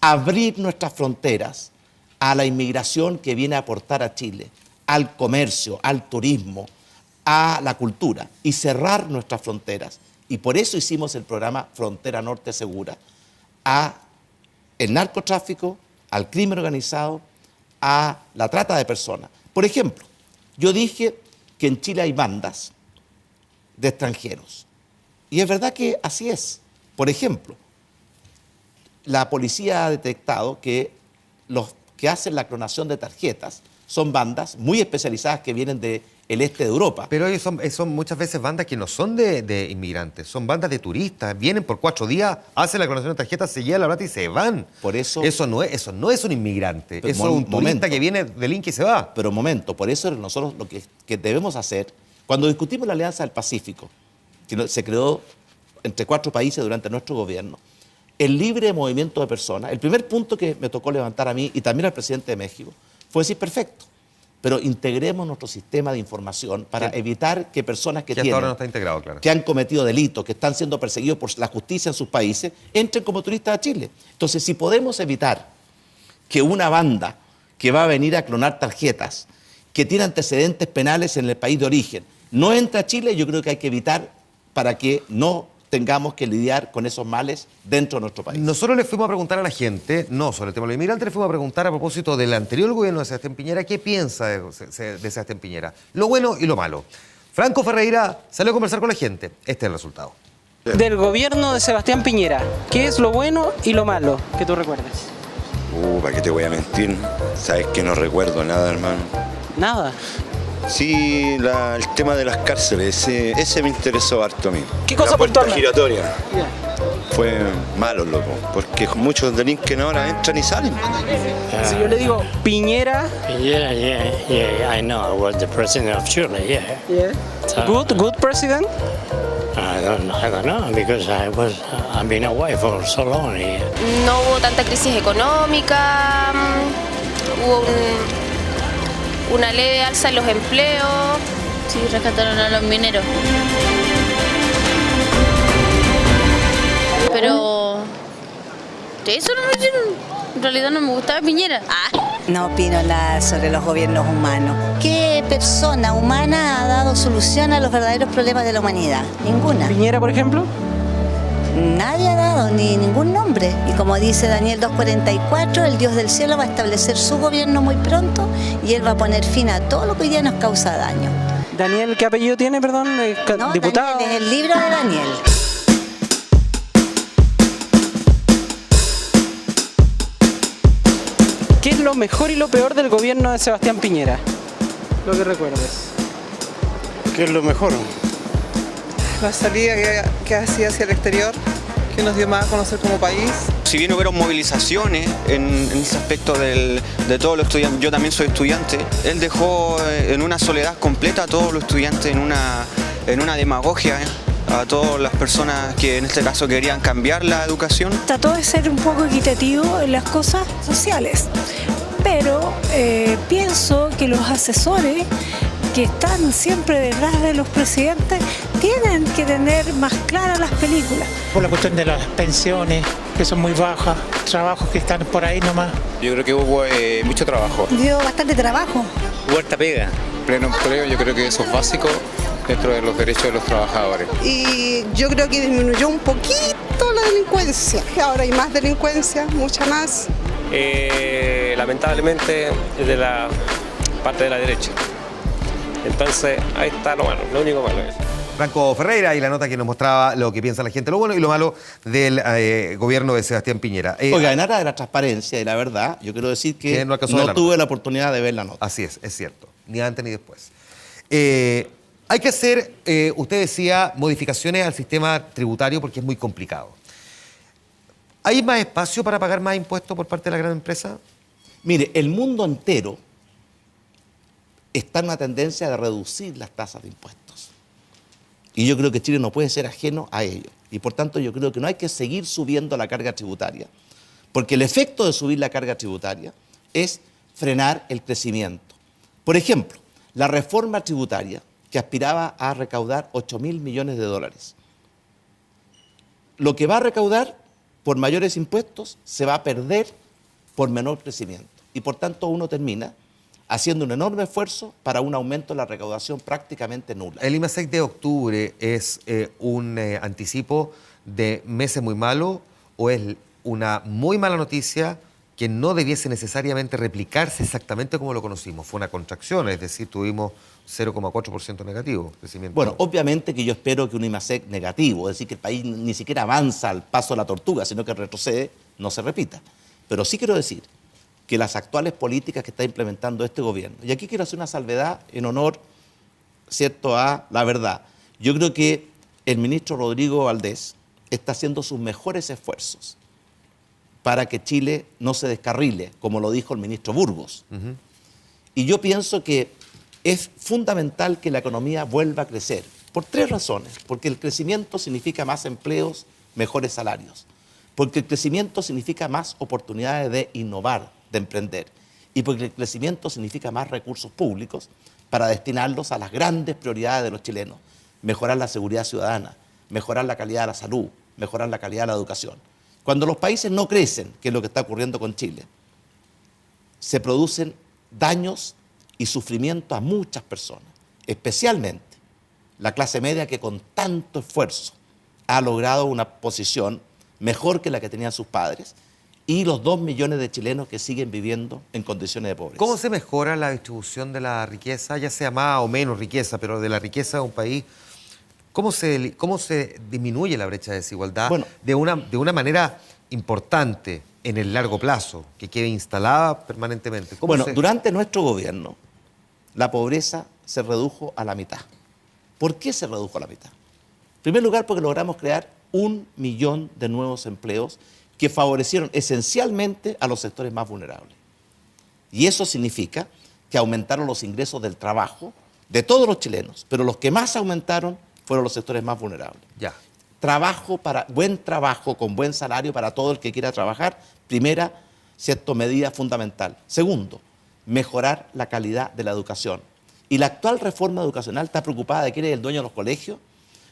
Abrir nuestras fronteras a la inmigración que viene a aportar a Chile, al comercio, al turismo, a la cultura, y cerrar nuestras fronteras. Y por eso hicimos el programa Frontera Norte Segura, a el narcotráfico, al crimen organizado, a la trata de personas. Por ejemplo, yo dije que en Chile hay bandas de extranjeros. Y es verdad que así es. Por ejemplo, la policía ha detectado que los que hacen la clonación de tarjetas son bandas muy especializadas que vienen del este de Europa. Pero ellos son muchas veces bandas que no son de inmigrantes, son bandas de turistas. Vienen por 4 días, hacen la clonación de tarjetas, se llevan la plata y se van. Por eso no es un inmigrante, pero eso es un turista que viene, delinque y se va. Pero un momento, por eso nosotros lo que debemos hacer, cuando discutimos la Alianza del Pacífico, que se creó entre 4 países durante nuestro gobierno, el libre movimiento de personas, el primer punto que me tocó levantar a mí y también al presidente de México, fue decir, perfecto, pero integremos nuestro sistema de información para evitar que personas que hasta ahora no está integrado, claro, que han cometido delitos, que están siendo perseguidos por la justicia en sus países, entren como turistas a Chile. Entonces, si podemos evitar que una banda que va a venir a clonar tarjetas, que tiene antecedentes penales en el país de origen, no entre a Chile, yo creo que hay que evitar para que no tengamos que lidiar con esos males dentro de nuestro país. Nosotros le fuimos a preguntar a la gente, no sobre el tema de los inmigrantes, le fuimos a preguntar a propósito del anterior gobierno de Sebastián Piñera, qué piensa de Sebastián Piñera, lo bueno y lo malo. Franco Ferreira salió a conversar con la gente, este es el resultado. Del gobierno de Sebastián Piñera, ¿qué es lo bueno y lo malo que tú recuerdas? ¿Para qué te voy a mentir? Sabes que no recuerdo nada, hermano. Nada. Sí, el tema de las cárceles, ese me interesó harto a mí. ¿Qué cosa la puerta puntualmente? giratoria. Fue malo, loco, porque muchos delinquen ahora entran y salen. Si yo le digo Piñera. Yeah, I know. I was the president of Chile, yeah. So, Good president? I don't know, because I've been away for so long. Yeah. No hubo tanta crisis económica, hubo una leve alza en los empleos, Sí, rescataron a los mineros. Pero de eso no me hicieron. En realidad no me gustaba Piñera. No opino nada sobre los gobiernos humanos. ¿Qué persona humana ha dado solución a los verdaderos problemas de la humanidad? Ninguna. ¿Piñera, por ejemplo? Nadie ha dado ni ningún nombre. Y como dice Daniel 2:44, el Dios del cielo va a establecer su gobierno muy pronto y Él va a poner fin a todo lo que hoy día nos causa daño. Daniel, ¿qué apellido tiene, perdón? No, ¿Diputado? Daniel, es el libro de Daniel. ¿Qué es lo mejor y lo peor del gobierno de Sebastián Piñera? Lo que recuerdes. ¿Qué es lo mejor? La salida que hacía hacia el exterior, que nos dio más a conocer como país. Si bien hubieron movilizaciones en ese aspecto de todos los estudiantes, yo también soy estudiante, él dejó en una soledad completa a todos los estudiantes, en una demagogia, a todas las personas que en este caso querían cambiar la educación. Trató de ser un poco equitativo en las cosas sociales, pero pienso que los asesores que están siempre detrás de los presidentes tienen que tener más claras las películas. Por la cuestión de las pensiones, que son muy bajas, trabajos que están por ahí nomás. Yo creo que hubo mucho trabajo. Dio bastante trabajo. Huerta pega. Pleno empleo, yo creo que eso es básico dentro de los derechos de los trabajadores. Y yo creo que disminuyó un poquito la delincuencia. Ahora hay más delincuencia, mucha más. Lamentablemente es de la parte de la derecha. Entonces, ahí está lo malo, lo único malo es. Franco Ferreira y la nota que nos mostraba lo que piensa la gente, lo bueno y lo malo del gobierno de Sebastián Piñera. Oiga, en aras de la transparencia y la verdad, yo quiero decir que no tuve la oportunidad de ver la nota. Así es cierto, ni antes ni después. Hay que hacer, usted decía, modificaciones al sistema tributario porque es muy complicado. ¿Hay más espacio para pagar más impuestos por parte de la gran empresa? Mire, el mundo entero está en una tendencia de reducir las tasas de impuestos. Y yo creo que Chile no puede ser ajeno a ello. Y por tanto yo creo que no hay que seguir subiendo la carga tributaria, porque el efecto de subir la carga tributaria es frenar el crecimiento. Por ejemplo, la reforma tributaria que aspiraba a recaudar 8.000 millones de dólares. Lo que va a recaudar por mayores impuestos se va a perder por menor crecimiento. Y por tanto uno termina haciendo un enorme esfuerzo para un aumento de la recaudación prácticamente nula. ¿El IMASEC de octubre es un anticipo de meses muy malos o es una muy mala noticia que no debiese necesariamente replicarse exactamente como lo conocimos? Fue una contracción, es decir, tuvimos 0,4% negativo crecimiento. Bueno, obviamente que yo espero que un IMASEC negativo, es decir, que el país ni siquiera avanza al paso de la tortuga, sino que retrocede, no se repita. Pero sí quiero decir que las actuales políticas que está implementando este gobierno, y aquí quiero hacer una salvedad en honor, ¿cierto?, a la verdad. Yo creo que el ministro Rodrigo Valdés está haciendo sus mejores esfuerzos para que Chile no se descarrile, como lo dijo el ministro Burgos. Y yo pienso que es fundamental que la economía vuelva a crecer, por tres razones. Porque el crecimiento significa más empleos, mejores salarios. Porque el crecimiento significa más oportunidades de innovar, de emprender. Y porque el crecimiento significa más recursos públicos para destinarlos a las grandes prioridades de los chilenos. Mejorar la seguridad ciudadana, mejorar la calidad de la salud, mejorar la calidad de la educación. Cuando los países no crecen, que es lo que está ocurriendo con Chile, se producen daños y sufrimiento a muchas personas, especialmente la clase media que con tanto esfuerzo ha logrado una posición mejor que la que tenían sus padres, y los 2 millones de chilenos que siguen viviendo en condiciones de pobreza. ¿Cómo se mejora la distribución de la riqueza, ya sea más o menos riqueza, pero de la riqueza de un país? ¿Cómo se disminuye la brecha de desigualdad de una manera importante en el largo plazo, que quede instalada permanentemente? Durante nuestro gobierno, la pobreza se redujo a la mitad. ¿Por qué se redujo a la mitad? En primer lugar, porque logramos crear 1 millón de nuevos empleos que favorecieron esencialmente a los sectores más vulnerables. Y eso significa que aumentaron los ingresos del trabajo de todos los chilenos, pero los que más aumentaron fueron los sectores más vulnerables. Ya. Buen trabajo con buen salario para todo el que quiera trabajar, primera, medida fundamental. Segundo, mejorar la calidad de la educación. Y la actual reforma educacional está preocupada de quién es el dueño de los colegios,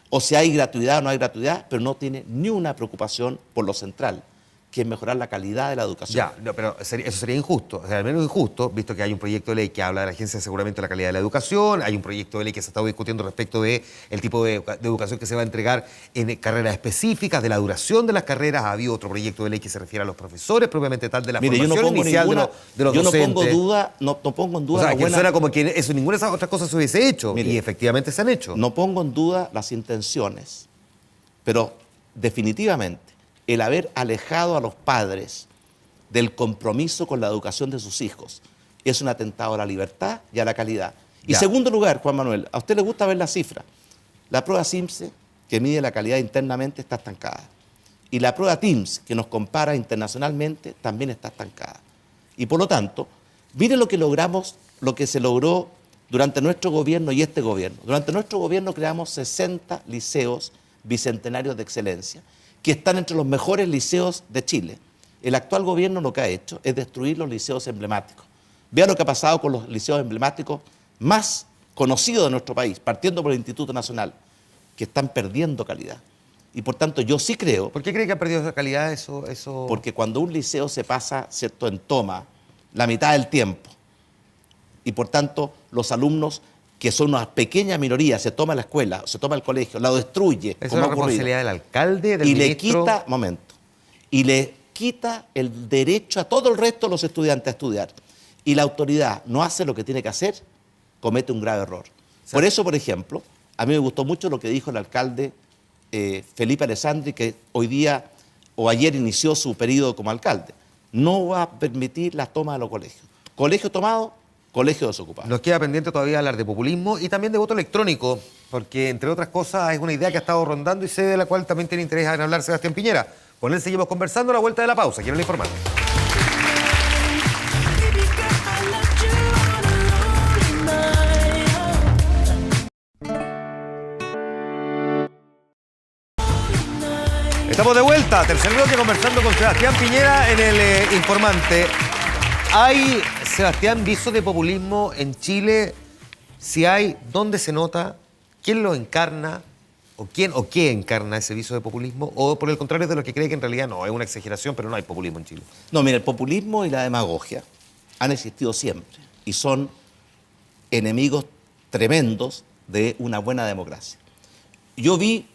o si hay gratuidad o no hay gratuidad, pero no tiene ni una preocupación por lo central, que es mejorar la calidad de la educación. Ya, no, pero eso sería injusto, o sea, al menos injusto, visto que hay un proyecto de ley que habla de la Agencia de Aseguramiento de la Calidad de la Educación, hay un proyecto de ley que se ha estado discutiendo respecto de el tipo de educación que se va a entregar en carreras específicas, de la duración de las carreras. Ha habido otro proyecto de ley que se refiere a los profesores, propiamente tal, de la formación inicial de los docentes. Yo no pongo en duda o sea, la que buena... suena como que eso, ninguna de esas otras cosas se hubiese hecho, Mire, y efectivamente se han hecho. No pongo en duda las intenciones, pero definitivamente el haber alejado a los padres del compromiso con la educación de sus hijos es un atentado a la libertad y a la calidad. Y segundo lugar, Juan Manuel, ¿a usted le gusta ver las cifras? La prueba CIMSE, que mide la calidad internamente, está estancada. Y la prueba TIMSS, que nos compara internacionalmente, también está estancada. Y por lo tanto, mire lo que logramos, lo que se logró durante nuestro gobierno y este gobierno. Durante nuestro gobierno creamos 60 liceos bicentenarios de excelencia, que están entre los mejores liceos de Chile. El actual gobierno lo que ha hecho es destruir los liceos emblemáticos. Vea lo que ha pasado con los liceos emblemáticos más conocidos de nuestro país, partiendo por el Instituto Nacional, que están perdiendo calidad. Y por tanto yo sí creo... ¿Por qué cree que ha perdido esa calidad eso? Porque cuando un liceo se pasa, ¿cierto?, en toma la mitad del tiempo, y por tanto los alumnos, que son una pequeña minoría, se toma la escuela, se toma el colegio, la destruye. ¿Eso es la responsabilidad del alcalde, del ministro? Y le quita el derecho a todo el resto de los estudiantes a estudiar. Y la autoridad no hace lo que tiene que hacer, comete un grave error. Por eso, por ejemplo, a mí me gustó mucho lo que dijo el alcalde Felipe Alessandri, que hoy día o ayer inició su periodo como alcalde. No va a permitir la toma de los colegios. Colegio tomado, colegio desocupado. Nos queda pendiente todavía hablar de populismo y también de voto electrónico, porque entre otras cosas es una idea que ha estado rondando y sé de la cual también tiene interés en hablar Sebastián Piñera. Con él seguimos conversando a la vuelta de la pausa. Quiero informarle. Estamos de vuelta, tercer bloque, conversando con Sebastián Piñera en el Informante. ¿Hay, Sebastián, visos de populismo en Chile? Si hay, ¿dónde se nota? ¿Quién lo encarna? ¿O quién o qué encarna ese viso de populismo? ¿O por el contrario de lo que cree que en realidad no, es una exageración, pero no hay populismo en Chile? No, mira, el populismo y la demagogia han existido siempre y son enemigos tremendos de una buena democracia. Yo vi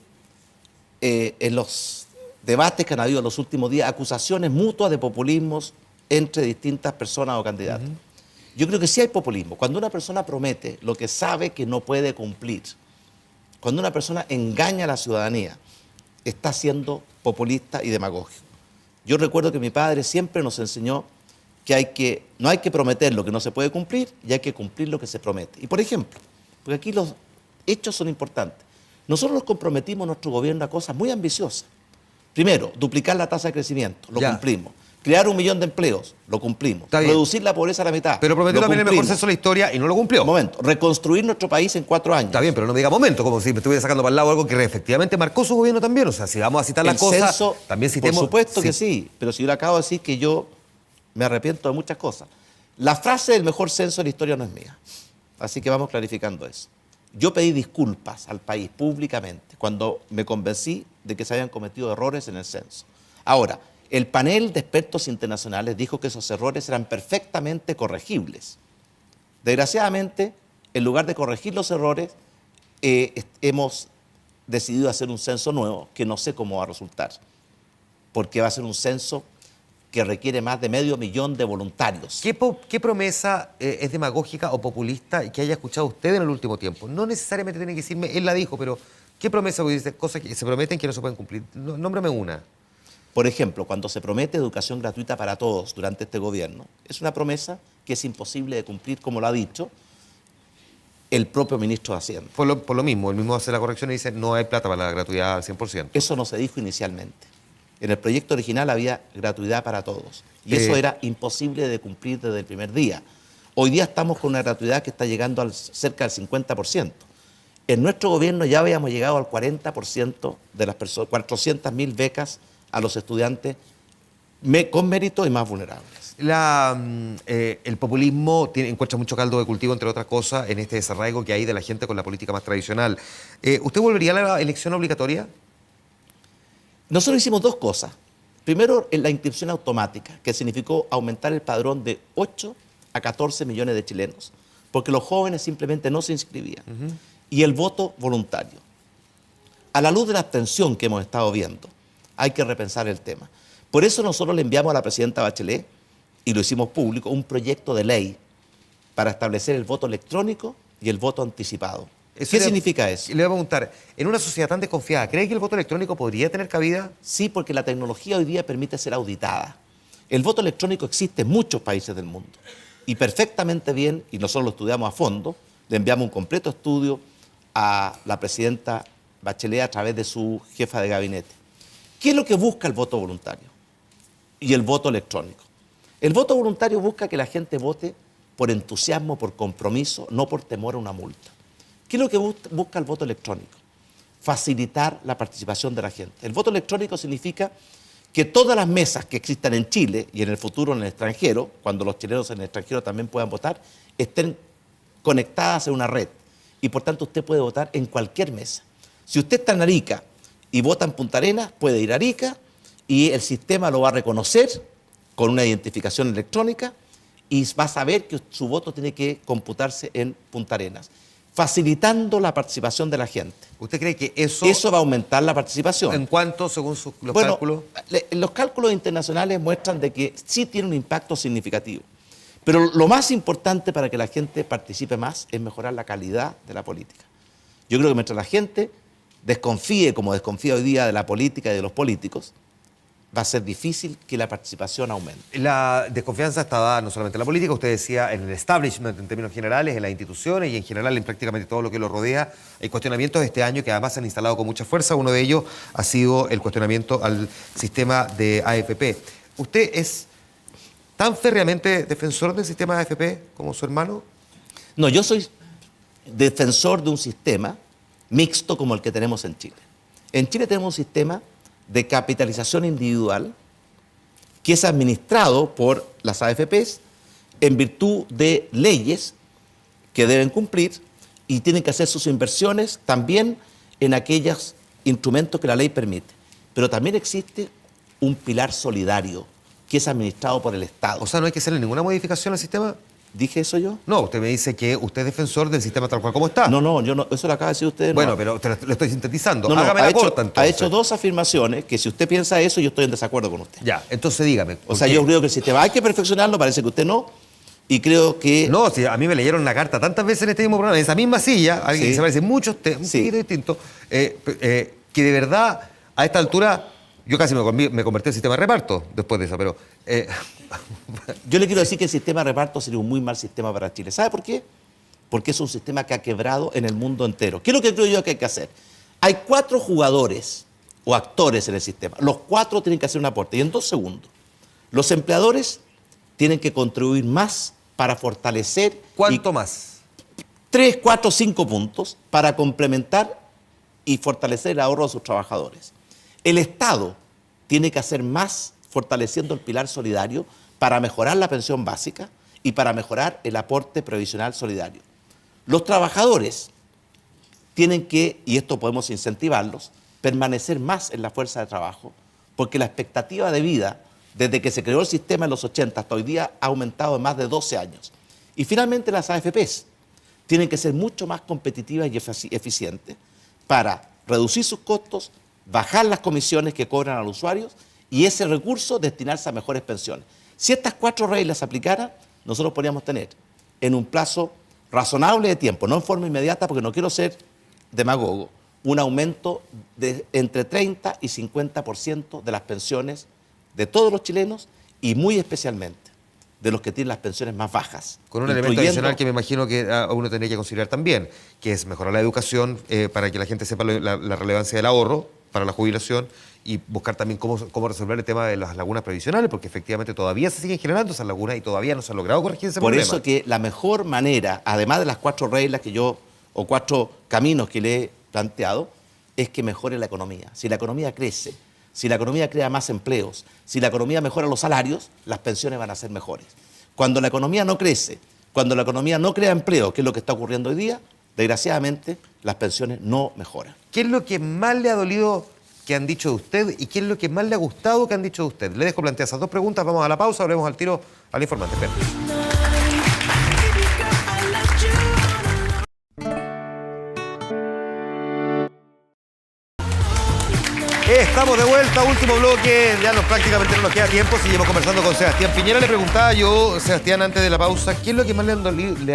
en los debates que han habido en los últimos días acusaciones mutuas de populismos entre distintas personas o candidatos. Yo creo que sí hay populismo. Cuando una persona promete lo que sabe que no puede cumplir, cuando una persona engaña a la ciudadanía, está siendo populista y demagógico. Yo recuerdo que mi padre siempre nos enseñó que no hay que prometer lo que no se puede cumplir y hay que cumplir lo que se promete. Y por ejemplo, porque aquí los hechos son importantes, nosotros nos comprometimos en nuestro gobierno a cosas muy ambiciosas. Primero, duplicar la tasa de crecimiento, lo cumplimos. Crear 1 millón de empleos, lo cumplimos. Reducir la pobreza a la mitad. Pero prometió también el mejor censo de la historia y no lo cumplió. Momento, reconstruir nuestro país en 4 años. Está bien, pero no me diga momento, como si me estuviera sacando para el lado algo que efectivamente marcó su gobierno también. O sea, si vamos a citar las cosas, también citemos... Por supuesto que sí, pero si yo le acabo de decir que yo me arrepiento de muchas cosas. La frase del mejor censo de la historia no es mía. Así que vamos clarificando eso. Yo pedí disculpas al país públicamente cuando me convencí de que se habían cometido errores en el censo. Ahora, el panel de expertos internacionales dijo que esos errores eran perfectamente corregibles. Desgraciadamente, en lugar de corregir los errores, hemos decidido hacer un censo nuevo que no sé cómo va a resultar, porque va a ser un censo que requiere más de 500.000 de voluntarios. ¿Qué promesa es demagógica o populista que haya escuchado usted en el último tiempo? No necesariamente tiene que decirme, él la dijo, pero ¿qué promesa? Porque dice cosas que se prometen que no se pueden cumplir. Nómbrame una. Por ejemplo, cuando se promete educación gratuita para todos durante este gobierno, es una promesa que es imposible de cumplir, como lo ha dicho el propio ministro de Hacienda. Por lo mismo, él mismo hace la corrección y dice no hay plata para la gratuidad al 100%. Eso no se dijo inicialmente. En el proyecto original había gratuidad para todos. Y eso era imposible de cumplir desde el primer día. Hoy día estamos con una gratuidad que está llegando al cerca del 50%. En nuestro gobierno ya habíamos llegado al 40% de las personas, 400.000 becas a los estudiantes con mérito y más vulnerables. El populismo encuentra mucho caldo de cultivo, entre otras cosas, en este desarraigo que hay de la gente con la política más tradicional. ¿Usted volvería a la elección obligatoria? Nosotros hicimos dos cosas. Primero, en la inscripción automática, que significó aumentar el padrón de 8 a 14 millones de chilenos, porque los jóvenes simplemente no se inscribían. Y el voto voluntario. A la luz de la abstención que hemos estado viendo, hay que repensar el tema. Por eso nosotros le enviamos a la presidenta Bachelet, y lo hicimos público, un proyecto de ley para establecer el voto electrónico y el voto anticipado. ¿Qué significa eso? Le voy a preguntar, en una sociedad tan desconfiada, ¿cree que el voto electrónico podría tener cabida? Sí, porque la tecnología hoy día permite ser auditada. El voto electrónico existe en muchos países del mundo y perfectamente bien, y nosotros lo estudiamos a fondo, le enviamos un completo estudio a la presidenta Bachelet a través de su jefa de gabinete. ¿Qué es lo que busca el voto voluntario y el voto electrónico? El voto voluntario busca que la gente vote por entusiasmo, por compromiso, no por temor a una multa. ¿Qué es lo que busca el voto electrónico? Facilitar la participación de la gente. El voto electrónico significa que todas las mesas que existan en Chile y en el futuro en el extranjero, cuando los chilenos en el extranjero también puedan votar, estén conectadas en una red. Y por tanto usted puede votar en cualquier mesa. Si usted está en Arica y vota en Punta Arenas, puede ir a Arica y el sistema lo va a reconocer con una identificación electrónica y va a saber que su voto tiene que computarse en Punta Arenas, facilitando la participación de la gente. ¿Usted cree que eso va a aumentar la participación? ¿En cuánto, según los cálculos? Los cálculos internacionales muestran de que sí tiene un impacto significativo. Pero lo más importante para que la gente participe más es mejorar la calidad de la política. Yo creo que mientras la gente desconfíe, como desconfía hoy día de la política y de los políticos, va a ser difícil que la participación aumente. La desconfianza está dada no solamente en la política, usted decía en el establishment en términos generales, en las instituciones y en general en prácticamente todo lo que lo rodea. Hay cuestionamientos de este año que además se han instalado con mucha fuerza. Uno de ellos ha sido el cuestionamiento al sistema de AFP. ¿Usted es tan férreamente defensor del sistema de AFP como su hermano? No, yo soy defensor de un sistema mixto como el que tenemos en Chile. En Chile tenemos un sistema de capitalización individual que es administrado por las AFPs en virtud de leyes que deben cumplir y tienen que hacer sus inversiones también en aquellos instrumentos que la ley permite. Pero también existe un pilar solidario que es administrado por el Estado. O sea, ¿no hay que hacerle ninguna modificación al sistema? ¿Dije eso yo? No, usted me dice que usted es defensor del sistema tal cual como está. No, yo no, eso lo acaba de decir usted. Bueno, pero lo estoy sintetizando. No, Hágame la corta, entonces. Ha hecho dos afirmaciones que si usted piensa eso, yo estoy en desacuerdo con usted. Ya, entonces dígame. O sea, yo creo que el sistema hay que perfeccionarlo, parece que usted no, y creo que... No, si a mí me leyeron la carta tantas veces en este mismo programa, en esa misma silla, alguien que se parece mucho, un poquito distinto, que de verdad, a esta altura... Yo casi me convertí en sistema de reparto después de eso, pero... Yo le quiero decir que el sistema de reparto sería un muy mal sistema para Chile. ¿Sabe por qué? Porque es un sistema que ha quebrado en el mundo entero. ¿Qué es lo que creo yo que hay que hacer? Hay 4 jugadores o actores en el sistema. Los 4 tienen que hacer un aporte. Y en 2 segundos, los empleadores tienen que contribuir más para fortalecer... ¿Cuánto más? 3, 4, 5 puntos para complementar y fortalecer el ahorro de sus trabajadores. El Estado tiene que hacer más fortaleciendo el pilar solidario para mejorar la pensión básica y para mejorar el aporte previsional solidario. Los trabajadores tienen que, y esto podemos incentivarlos, permanecer más en la fuerza de trabajo, porque la expectativa de vida, desde que se creó el sistema en los 80 hasta hoy día, ha aumentado en más de 12 años. Y finalmente las AFPs tienen que ser mucho más competitivas y eficientes para reducir sus costos, bajar las comisiones que cobran a los usuarios y ese recurso destinarse a mejores pensiones. Si estas 4 reglas se aplicaran, nosotros podríamos tener en un plazo razonable de tiempo, no en forma inmediata porque no quiero ser demagogo, un aumento de entre 30 y 50% de las pensiones de todos los chilenos y muy especialmente de los que tienen las pensiones más bajas. Con un elemento adicional que me imagino que uno tendría que considerar también, que es mejorar la educación para que la gente sepa la relevancia del ahorro para la jubilación y buscar también cómo resolver el tema de las lagunas previsionales, porque efectivamente todavía se siguen generando esas lagunas y todavía no se ha logrado corregir ese problema. Por eso que la mejor manera, además de las 4 reglas que yo, o 4 caminos que le he planteado, es que mejore la economía. Si la economía crece, si la economía crea más empleos, si la economía mejora los salarios, las pensiones van a ser mejores. Cuando la economía no crece, cuando la economía no crea empleo, que es lo que está ocurriendo hoy día, desgraciadamente las pensiones no mejoran. ¿Qué es lo que más le ha dolido que han dicho de usted y qué es lo que más le ha gustado que han dicho de usted? Le dejo plantear esas dos preguntas, vamos a la pausa, volvemos al tiro al informante. Espera. Estamos de vuelta, último bloque, ya prácticamente no nos queda tiempo, seguimos conversando con Sebastián Piñera. Le preguntaba yo, Sebastián, antes de la pausa, ¿qué es lo que más le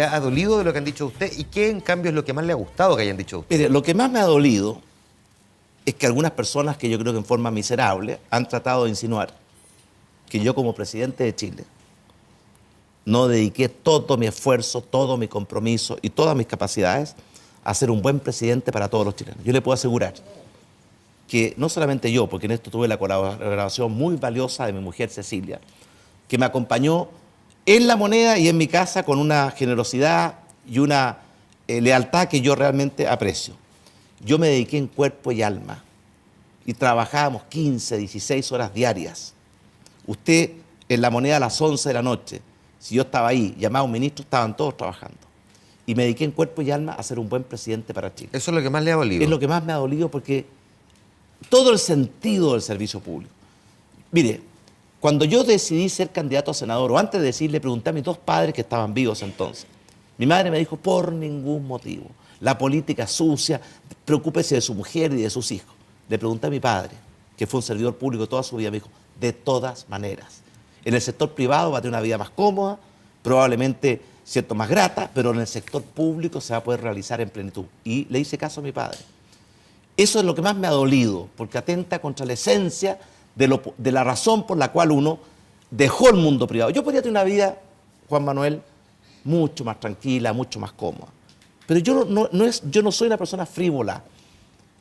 ha dolido de lo que han dicho de usted y qué, en cambio, es lo que más le ha gustado que hayan dicho de usted? Mire, lo que más me ha dolido es que algunas personas que yo creo que en forma miserable han tratado de insinuar que yo como presidente de Chile no dediqué todo mi esfuerzo, todo mi compromiso y todas mis capacidades a ser un buen presidente para todos los chilenos. Yo le puedo asegurar que no solamente yo, porque en esto tuve la colaboración muy valiosa de mi mujer Cecilia, que me acompañó en La Moneda y en mi casa con una generosidad y una lealtad que yo realmente aprecio. Yo me dediqué en cuerpo y alma y trabajábamos 15, 16 horas diarias. Usted en La Moneda a las 11 de la noche, si yo estaba ahí, llamaba a un ministro, estaban todos trabajando. Y me dediqué en cuerpo y alma a ser un buen presidente para Chile. ¿Eso es lo que más le ha dolido? Es lo que más me ha dolido porque todo el sentido del servicio público. Mire, cuando yo decidí ser candidato a senador, o antes de decir, le pregunté a mis dos padres que estaban vivos entonces. Mi madre me dijo, por ningún motivo. La política es sucia, preocúpese de su mujer y de sus hijos. Le pregunté a mi padre, que fue un servidor público toda su vida, me dijo, de todas maneras. En el sector privado va a tener una vida más cómoda, probablemente, cierto, más grata, pero en el sector público se va a poder realizar en plenitud. Y le hice caso a mi padre. Eso es lo que más me ha dolido, porque atenta contra la esencia de la razón por la cual uno dejó el mundo privado. Yo podría tener una vida, Juan Manuel, mucho más tranquila, mucho más cómoda. Pero yo no soy una persona frívola.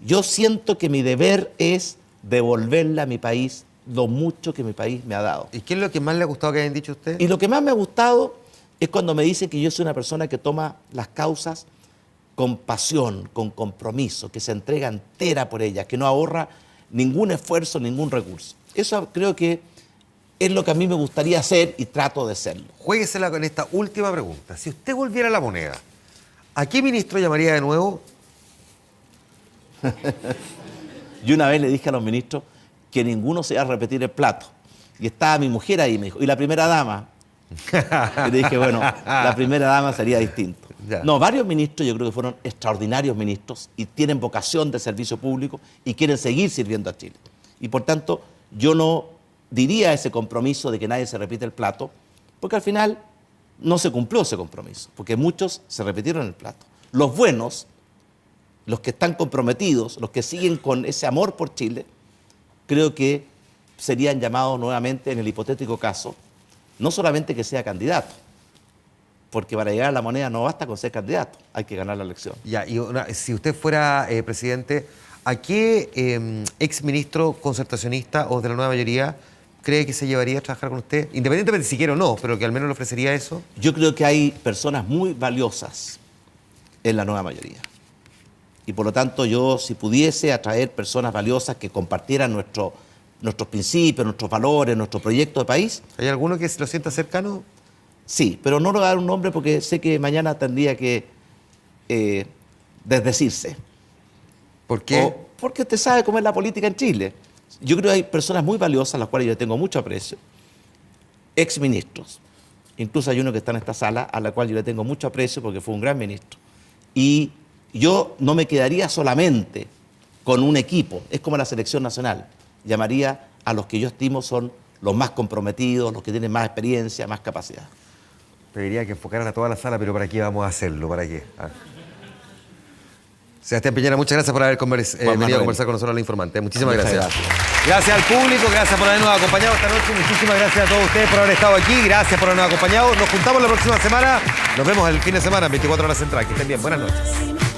Yo siento que mi deber es devolverle a mi país lo mucho que mi país me ha dado. ¿Y qué es lo que más le ha gustado que hayan dicho usted? Y lo que más me ha gustado es cuando me dicen que yo soy una persona que toma las causas con pasión, con compromiso, que se entrega entera por ella, que no ahorra ningún esfuerzo, ningún recurso. Eso creo que es lo que a mí me gustaría hacer y trato de serlo. Juéguesela con esta última pregunta. Si usted volviera a La Moneda, ¿a qué ministro llamaría de nuevo? Yo una vez le dije a los ministros que ninguno se iba a repetir el plato. Y estaba mi mujer ahí, me dijo, ¿y la primera dama? Y le dije, bueno, la primera dama sería distinto. Ya. No, varios ministros yo creo que fueron extraordinarios ministros y tienen vocación de servicio público y quieren seguir sirviendo a Chile. Y por tanto, yo no diría ese compromiso de que nadie se repite el plato, porque al final no se cumplió ese compromiso, porque muchos se repitieron el plato. Los buenos, los que están comprometidos, los que siguen con ese amor por Chile, creo que serían llamados nuevamente en el hipotético caso, no solamente que sea candidato, porque para llegar a La Moneda no basta con ser candidato, hay que ganar la elección. Ya, y si usted fuera presidente, ¿a qué exministro concertacionista o de la nueva mayoría cree que se llevaría a trabajar con usted? Independientemente si quiere o no, pero que al menos le ofrecería eso. Yo creo que hay personas muy valiosas en la nueva mayoría. Y por lo tanto yo, si pudiese atraer personas valiosas que compartieran nuestros principios, nuestros valores, nuestro proyecto de país. ¿Hay alguno que lo sienta cercano? Sí, pero no le voy a dar un nombre porque sé que mañana tendría que desdecirse. ¿Por qué? Porque usted sabe cómo es la política en Chile. Yo creo que hay personas muy valiosas, a las cuales yo tengo mucho aprecio. Exministros. Incluso hay uno que está en esta sala, a la cual yo le tengo mucho aprecio porque fue un gran ministro. Y yo no me quedaría solamente con un equipo. Es como la selección nacional. Llamaría a los que yo estimo son los más comprometidos, los que tienen más experiencia, más capacidad. Pediría que enfocaran a toda la sala, pero ¿para qué vamos a hacerlo? ¿Para qué? Sebastián Piñera, muchas gracias por haber venido a conversar con nosotros, La Informante. Muchísimas gracias. Gracias al público, gracias por habernos acompañado esta noche. Muchísimas gracias a todos ustedes por haber estado aquí. Gracias por habernos acompañado. Nos juntamos la próxima semana. Nos vemos el fin de semana, 24 horas central. Que estén bien. Buenas noches.